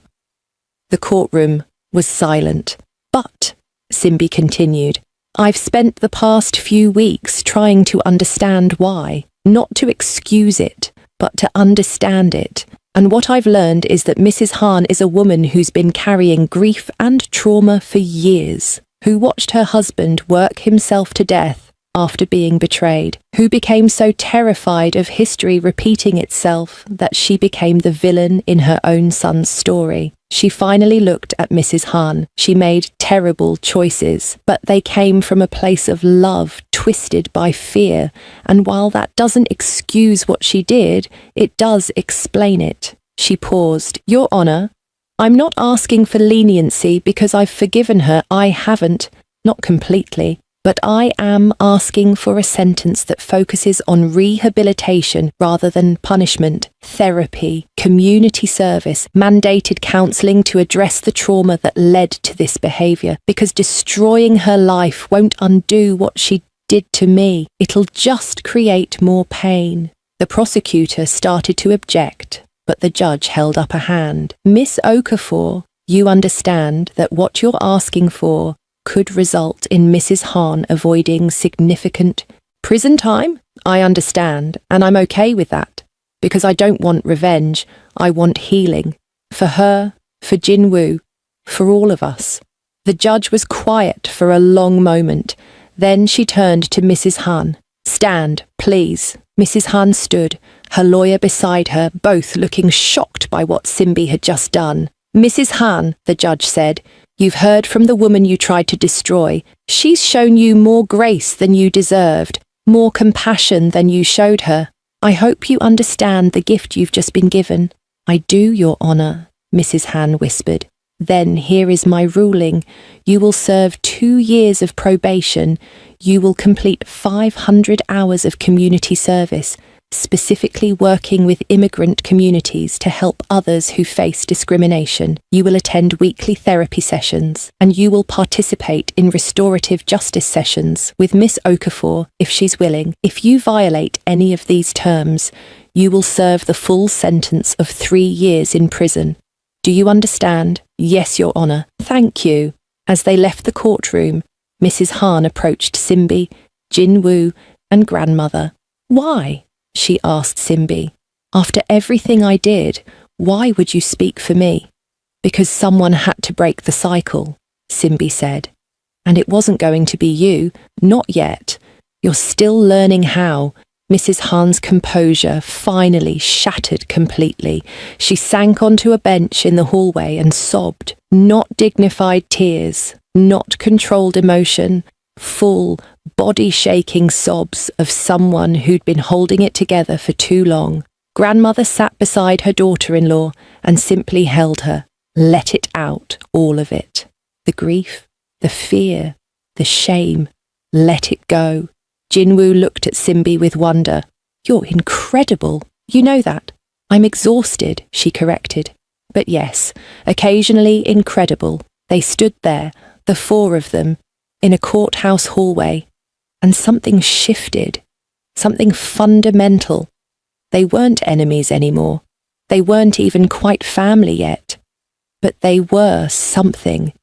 The courtroom was silent. But, Simbi continued, I've spent the past few weeks trying to understand why, not to excuse it, but to understand it. And what I've learned is that Mrs. Han is a woman who's been carrying grief and trauma for years, who watched her husband work himself to death after being betrayed, who became so terrified of history repeating itself that she became the villain in her own son's story. She finally looked at Mrs. Han. She made terrible choices, but they came from a place of love twisted by fear, and while that doesn't excuse what she did, it does explain it. She paused. Your Honor, I'm not asking for leniency because I've forgiven her. I haven't, not completely. But I am asking for a sentence that focuses on rehabilitation rather than punishment, therapy, community service, mandated counselling to address the trauma that led to this behaviour, because destroying her life won't undo what she did to me. It'll just create more pain. The prosecutor started to object, but the judge held up a hand. Miss Okafor, you understand that what you're asking for could result in Mrs. Han avoiding significant prison time? I understand, and I'm okay with that, because I don't want revenge. I want healing. For her, for Jinwoo, for all of us. The judge was quiet for a long moment. Then she turned to Mrs. Han. Stand, please. Mrs. Han stood, her lawyer beside her, both looking shocked by what Simbi had just done. Mrs. Han, the judge said, you've heard from the woman you tried to destroy. She's shown you more grace than you deserved, more compassion than you showed her. I hope you understand the gift you've just been given. I do, Your Honour, Mrs. Han whispered. Then here is my ruling. You will serve 2 years of probation. You will complete 500 hours of community service, specifically working with immigrant communities to help others who face discrimination. You will attend weekly therapy sessions, and you will participate in restorative justice sessions with Miss Okafor if she's willing. If you violate any of these terms, you will serve the full sentence of 3 years in prison. Do you understand? Yes, Your Honour. Thank you. As they left the courtroom, Mrs. Han approached Simbi, Jinwoo, and grandmother. Why? She asked Simbi. After everything I did, why would you speak for me? Because someone had to break the cycle, Simbi said. And it wasn't going to be you, not yet. You're still learning how. Mrs. Han's composure finally shattered completely. She sank onto a bench in the hallway and sobbed. Not dignified tears, not controlled emotion, full, body-shaking sobs of someone who'd been holding it together for too long. Grandmother sat beside her daughter-in-law and simply held her. Let it out, all of it. The grief, the fear, the shame. Let it go. Jinwoo looked at Simbi with wonder. You're incredible. You know that. I'm exhausted, she corrected. But yes, occasionally incredible. They stood there, the 4 of them, in a courthouse hallway, and something shifted, something fundamental. They weren't enemies anymore. They weren't even quite family yet. But they were something,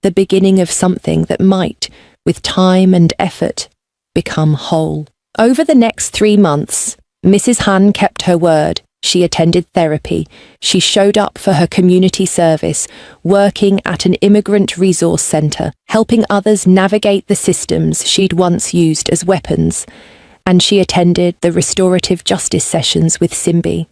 the beginning of something that might, with time and effort, become whole. Over the next 3 months, Mrs. Han kept her word. She attended therapy. She showed up for her community service, working at an immigrant resource centre, helping others navigate the systems she'd once used as weapons. And she attended the restorative justice sessions with Simbi.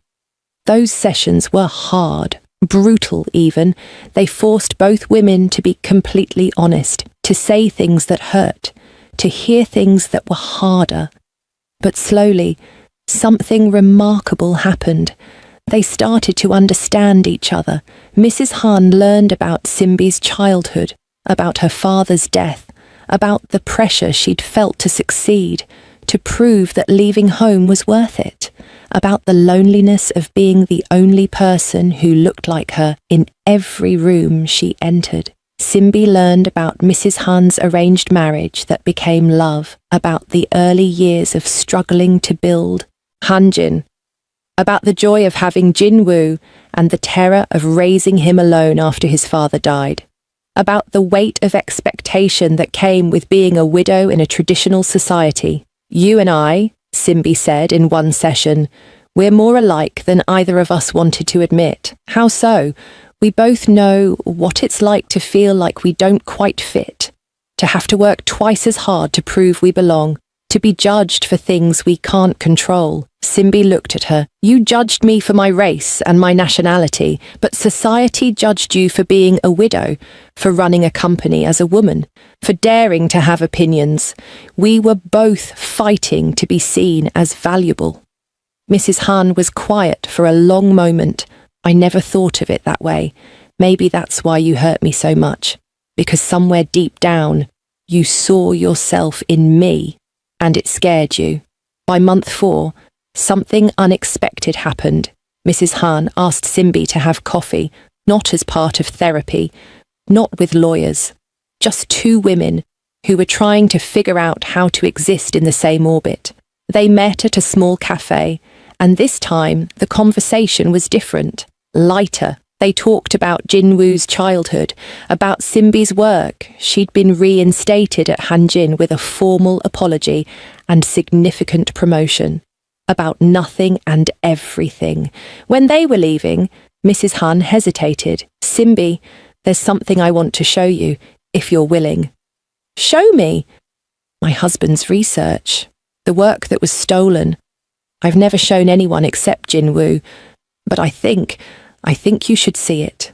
Those sessions were hard, brutal even. They forced both women to be completely honest, to say things that hurt, to hear things that were harder. But slowly, something remarkable happened. They started to understand each other. Mrs. Han learned about Simbi's childhood, about her father's death, about the pressure she'd felt to succeed, to prove that leaving home was worth it, about the loneliness of being the only person who looked like her in every room she entered. Simbi learned about Mrs. Han's arranged marriage that became love, about the early years of struggling to build Hanjin, about the joy of having Jinwoo and the terror of raising him alone after his father died, about the weight of expectation that came with being a widow in a traditional society. "You and I," Simbi said in one session, "we're more alike than either of us wanted to admit." "How so?" "We both know what it's like to feel like we don't quite fit, to have to work twice as hard to prove we belong, to be judged for things we can't control." Simbi looked at her. "You judged me for my race and my nationality, but society judged you for being a widow, for running a company as a woman, for daring to have opinions. We were both fighting to be seen as valuable." Mrs. Han was quiet for a long moment. "I never thought of it that way. Maybe that's why you hurt me so much, because somewhere deep down, you saw yourself in me, and it scared you." By month 4, something unexpected happened. Mrs. Han asked Simbi to have coffee, not as part of therapy, not with lawyers, just 2 women who were trying to figure out how to exist in the same orbit. They met at a small cafe, and this time the conversation was different, lighter. They talked about Jinwoo's childhood, about Simbi's work. She'd been reinstated at Hanjin with a formal apology and significant promotion. About nothing and everything. When they were leaving, Mrs. Han hesitated. "Simbi, there's something I want to show you, if you're willing." "Show me." "My husband's research. The work that was stolen. I've never shown anyone except Jinwoo, but I think you should see it."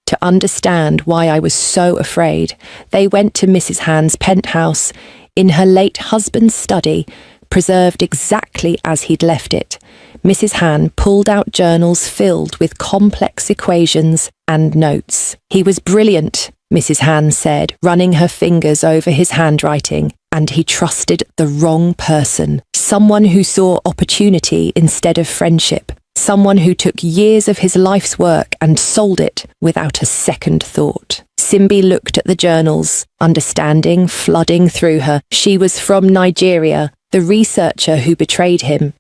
To understand why I was so afraid, they went to Mrs. Han's penthouse, in her late husband's study, preserved exactly as he'd left it. Mrs. Han pulled out journals filled with complex equations and notes. "He was brilliant," Mrs. Han said, running her fingers over his handwriting, "and he trusted the wrong person. Someone who saw opportunity instead of friendship. Someone who took years of his life's work and sold it without a second thought." Simbi looked at the journals, understanding flooding through her. She was from Nigeria, the researcher who betrayed him.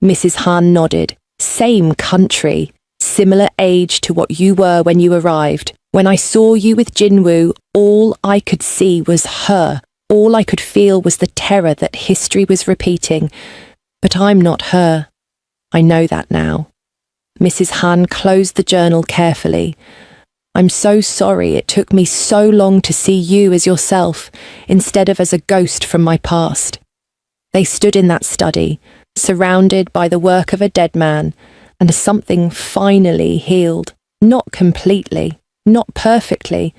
Mrs. Han nodded. "Same country, similar age to what you were when you arrived. When I saw you with Jinwoo, all I could see was her. All I could feel was the terror that history was repeating. But I'm not her. I know that now." Mrs. Han closed the journal carefully. "I'm so sorry it took me so long to see you as yourself, instead of as a ghost from my past." They stood in that study, surrounded by the work of a dead man, and something finally healed. Not completely, not perfectly,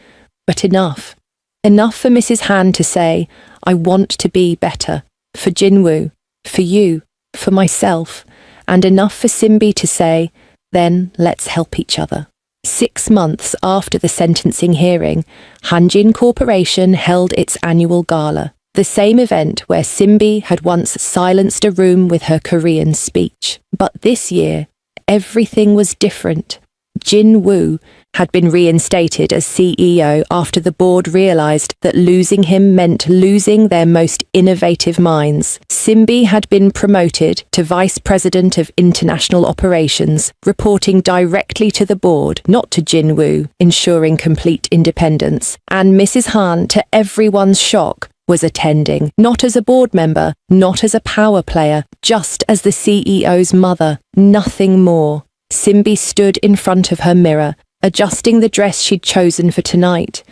but enough. Enough for Mrs. Han to say, "I want to be better, for Jinwoo, for you, for myself," and enough for Simbi to say, "Then let's help each other." 6 months after the sentencing hearing, Hanjin Corporation held its annual gala, the same event where Simbi had once silenced a room with her Korean speech. But this year, everything was different. Jinwoo had been reinstated as CEO after the board realized that losing him meant losing their most innovative minds. Simbi had been promoted to Vice President of International Operations, reporting directly to the board, not to Jinwoo, ensuring complete independence. And Mrs. Han, to everyone's shock, was attending, not as a board member, not as a power player, just as the CEO's mother, nothing more. Simbi stood in front of her mirror, adjusting the dress she'd chosen for tonight.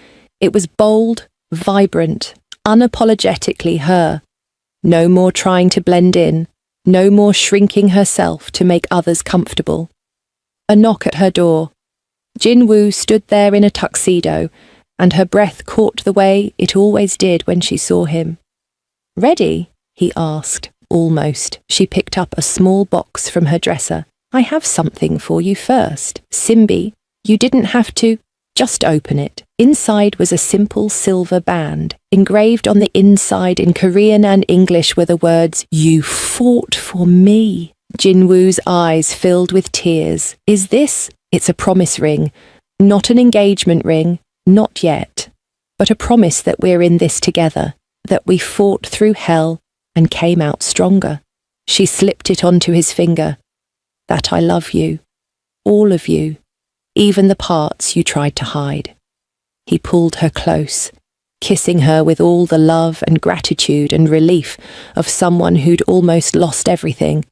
It was bold, vibrant, unapologetically her. No more trying to blend in, no more shrinking herself to make others comfortable. A knock at her door. Jinwoo stood there in a tuxedo, and her breath caught the way it always did when she saw him. "Ready?" he asked, almost. She picked up a small box from her dresser. "I have something for you first. Simbi, you didn't have to. Just open it." Inside was a simple silver band. Engraved on the inside in Korean and English were the words, "You fought for me." Jinwoo's eyes filled with tears. "Is this?" "It's a promise ring. Not an engagement ring, not yet. But a promise that we're in this together, that we fought through hell and came out stronger." She slipped it onto his finger. "That I love you. All of you. Even the parts you tried to hide." He pulled her close, kissing her with all the love and gratitude and relief of someone who'd almost lost everything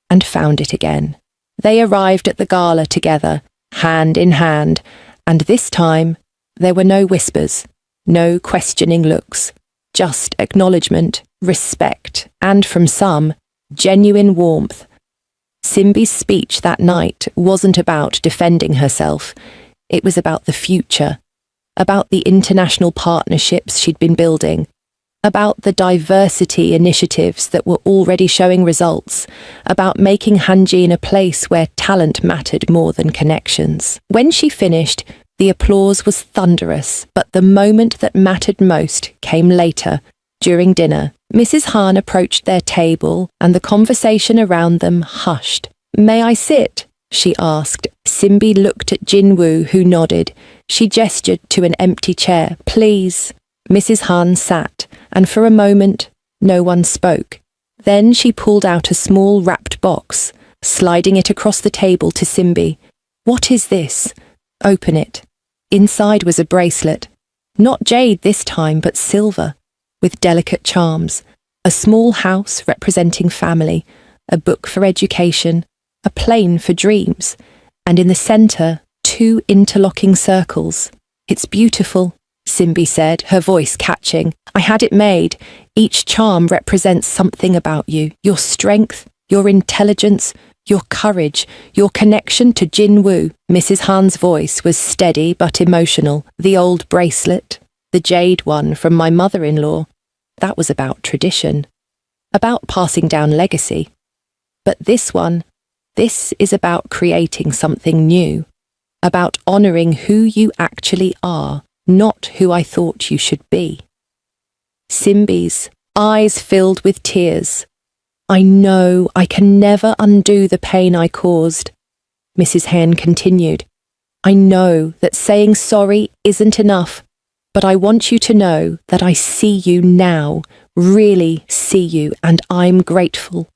and found it again. They arrived at the gala together, hand in hand, and this time there were no whispers, no questioning looks, just acknowledgement, respect, and from some, genuine warmth. Simbi's speech that night wasn't about defending herself. It was about the future, about the international partnerships she'd been building, about the diversity initiatives that were already showing results, about making Hanjin a place where talent mattered more than connections. When she finished, the applause was thunderous, but the moment that mattered most came later, during dinner. Mrs. Han approached their table, and the conversation around them hushed. "May I sit?" she asked. Simbi looked at Jinwoo, who nodded. She gestured to an empty chair. "Please." Mrs. Han sat, and for a moment, no one spoke. Then she pulled out a small wrapped box, sliding it across the table to Simbi. "What is this?" "Open it." Inside was a bracelet. Not jade this time, but silver, with delicate charms. A small house representing family, a book for education, a plane for dreams, and in the centre, 2 interlocking circles. "It's beautiful," Simbi said, her voice catching. "I had it made. Each charm represents something about you, your strength, your intelligence, your courage, your connection to Jinwoo." Mrs. Han's voice was steady but emotional. "The old bracelet, the jade one from my mother-in-law, that was about tradition, about passing down legacy. But this one, this is about creating something new, about honouring who you actually are, not who I thought you should be." Simbi's eyes filled with tears. "I know I can never undo the pain I caused," Mrs. Han continued. "I know that saying sorry isn't enough, but I want you to know that I see you now, really see you, and I'm grateful.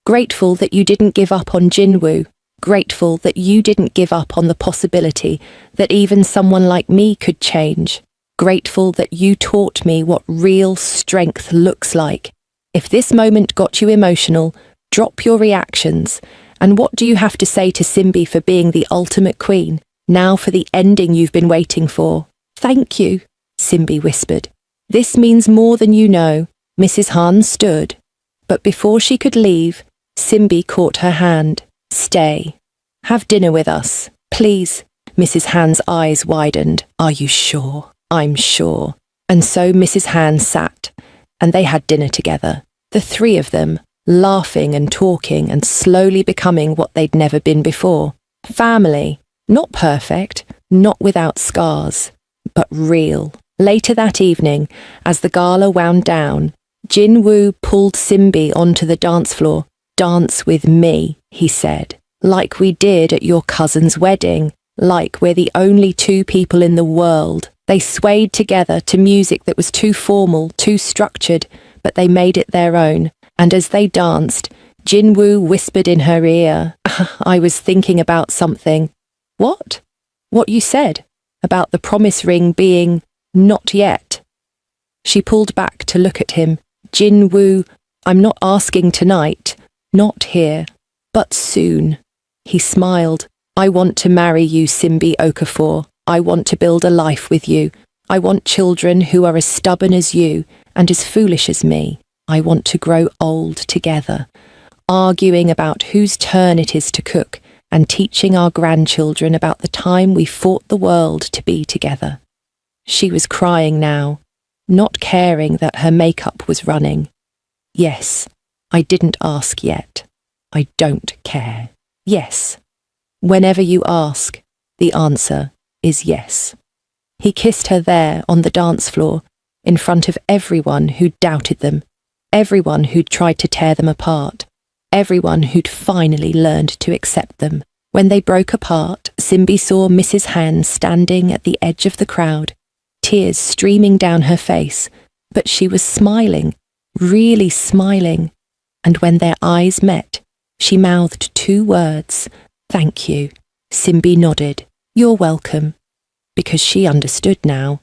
Grateful that you didn't give up on Jinwoo. Grateful that you didn't give up on the possibility that even someone like me could change. Grateful that you taught me what real strength looks like. If this moment got you emotional, drop your reactions. And what do you have to say to Simbi for being the ultimate queen? Now for the ending you've been waiting for." "Thank you," Simbi whispered. "This means more than you know." Mrs. Han stood, but before she could leave, Simbi caught her hand. "Stay. Have dinner with us, please." Mrs. Han's eyes widened. "Are you sure?" "I'm sure." And so Mrs. Han sat, and they had dinner together. The 3 of them, laughing and talking and slowly becoming what they'd never been before. Family. Not perfect, not without scars, but real. Later that evening, as the gala wound down, Jinwoo pulled Simbi onto the dance floor. "Dance with me," he said, "like we did at your cousin's wedding, like we're the only 2 people in the world." They swayed together to music that was too formal, too structured, but they made it their own. And as they danced, Jinwoo whispered in her ear, "I was thinking about something." "What?" "What you said, about the promise ring being not yet." She pulled back to look at him. "Jinwoo, I'm not asking tonight, not here, but soon." He smiled. "I want to marry you, Simbi Okafor. I want to build a life with you. I want children who are as stubborn as you and as foolish as me. I want to grow old together, arguing about whose turn it is to cook and teaching our grandchildren about the time we fought the world to be together." She was crying now, not caring that her makeup was running. "Yes, I didn't ask yet. I don't care. Yes. Whenever you ask, the answer is yes." He kissed her there on the dance floor, in front of everyone who'd doubted them, everyone who'd tried to tear them apart, everyone who'd finally learned to accept them. When they broke apart, Simbi saw Mrs. Han standing at the edge of the crowd, tears streaming down her face, but she was smiling, really smiling. And when their eyes met, she mouthed 2 words, "Thank you." Simbi nodded. "You're welcome." because she understood now.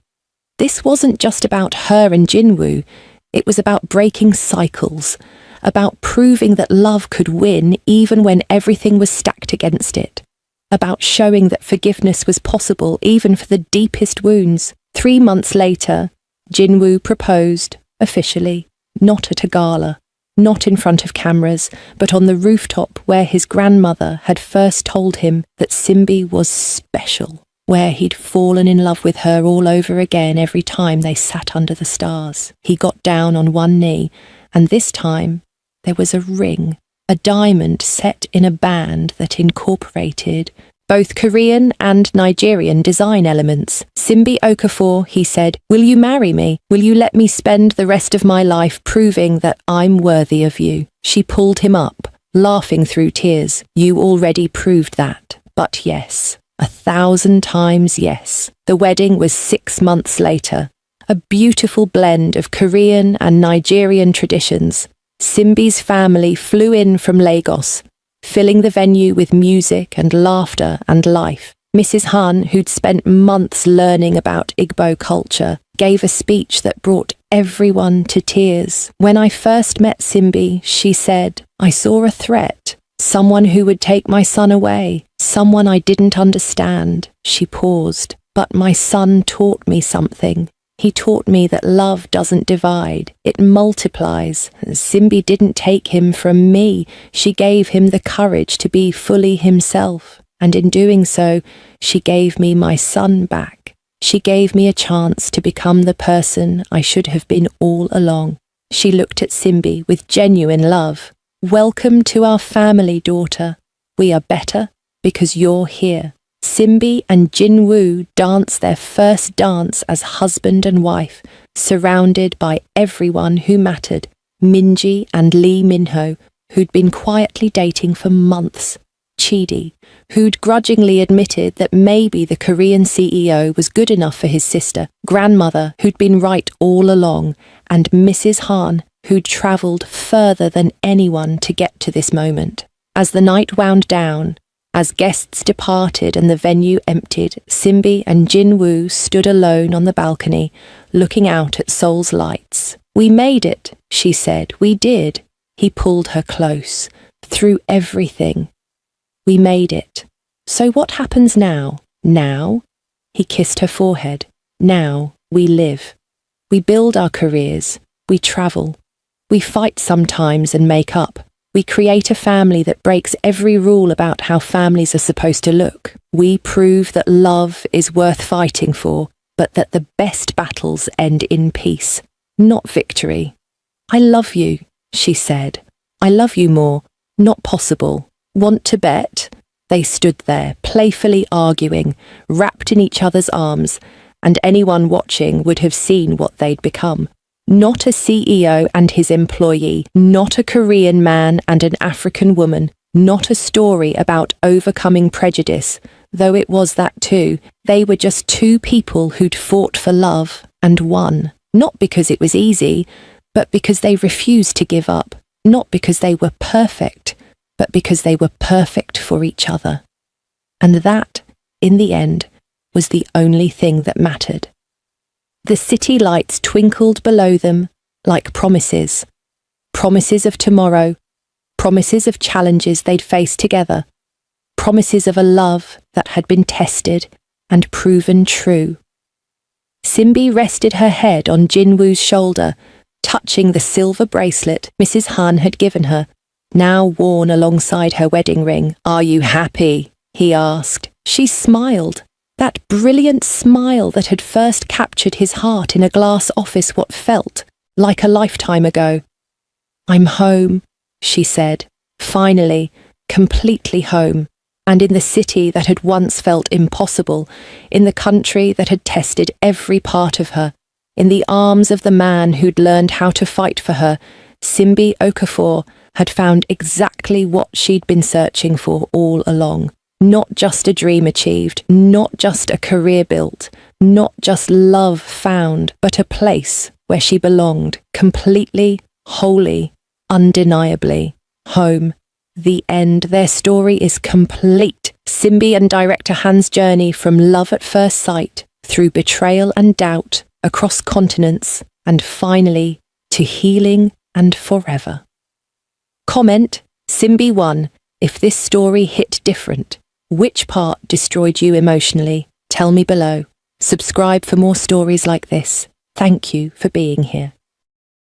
This wasn't just about her and Jinwoo, it was about breaking cycles, about proving that love could win even when everything was stacked against it, about showing that forgiveness was possible even for the deepest wounds. 3 months later, Jinwoo proposed, officially, not at a gala, not in front of cameras, but on the rooftop where his grandmother had first told him that Simbi was special, where he'd fallen in love with her all over again every time they sat under the stars. He got down on one knee, and this time there was a ring, a diamond set in a band that incorporated both Korean and Nigerian design elements. Simbi Okafor, he said, "Will you marry me? Will you let me spend the rest of my life proving that I'm worthy of you?" She pulled him up, laughing through tears. "You already proved that. But yes, 1,000 times yes." The wedding was 6 months later, a beautiful blend of Korean and Nigerian traditions. Simbi's family flew in from Lagos, filling the venue with music and laughter and life. Mrs. Han, who'd spent months learning about Igbo culture, gave a speech that brought everyone to tears. "When I first met Simbi," she said, "I saw a threat, someone who would take my son away, someone I didn't understand." She paused. "But my son taught me something. He taught me that love doesn't divide, it multiplies. Simbi didn't take him from me, she gave him the courage to be fully himself. And in doing so, she gave me my son back. She gave me a chance to become the person I should have been all along." She looked at Simbi with genuine love. "Welcome to our family, daughter. We are better because you're here." Simbi and Jinwoo danced their first dance as husband and wife, surrounded by everyone who mattered. Minji and Lee Minho, who'd been quietly dating for months. Chidi, who'd grudgingly admitted that maybe the Korean CEO was good enough for his sister. Grandmother, who'd been right all along. And Mrs. Han, who'd travelled further than anyone to get to this moment. As the night wound down, as guests departed and the venue emptied, Simbi and Jinwoo stood alone on the balcony, looking out at Seoul's lights. "We made it," she said. "We did." He pulled her close. "Through everything. We made it. So what happens now? Now?" He kissed her forehead. "Now we live. We build our careers. We travel. We fight sometimes and make up. We create a family that breaks every rule about how families are supposed to look. We prove that love is worth fighting for, but that the best battles end in peace, not victory. I love you," she said. "I love you more. Not possible. Want to bet?" They stood there, playfully arguing, wrapped in each other's arms, and anyone watching would have seen what they'd become. Not a CEO and his employee, not a Korean man and an African woman, not a story about overcoming prejudice, though it was that too. They were just two people who'd fought for love and won. Not because it was easy, but because they refused to give up. Not because they were perfect, but because they were perfect for each other. And that, in the end, was the only thing that mattered. The city lights twinkled below them like promises. Promises of tomorrow, promises of challenges they'd face together, promises of a love that had been tested and proven true. Simbi rested her head on Jinwoo's shoulder, touching the silver bracelet Mrs. Han had given her, now worn alongside her wedding ring. "Are you happy?" he asked. She smiled. That brilliant smile that had first captured his heart in a glass office what felt like a lifetime ago. "I'm home," she said, finally, completely home, and in the city that had once felt impossible, in the country that had tested every part of her, in the arms of the man who'd learned how to fight for her. Simbi Okafor had found exactly what she'd been searching for all along. Not just a dream achieved, not just a career built, not just love found, but a place where she belonged, completely, wholly, undeniably. Home. The end. Their story is complete. Simbi and director Han's journey from love at first sight, through betrayal and doubt, across continents, and finally to healing and forever. Comment Simbi1 if this story hit different. Which part destroyed you emotionally? Tell me below. Subscribe for more stories like this. Thank you for being here.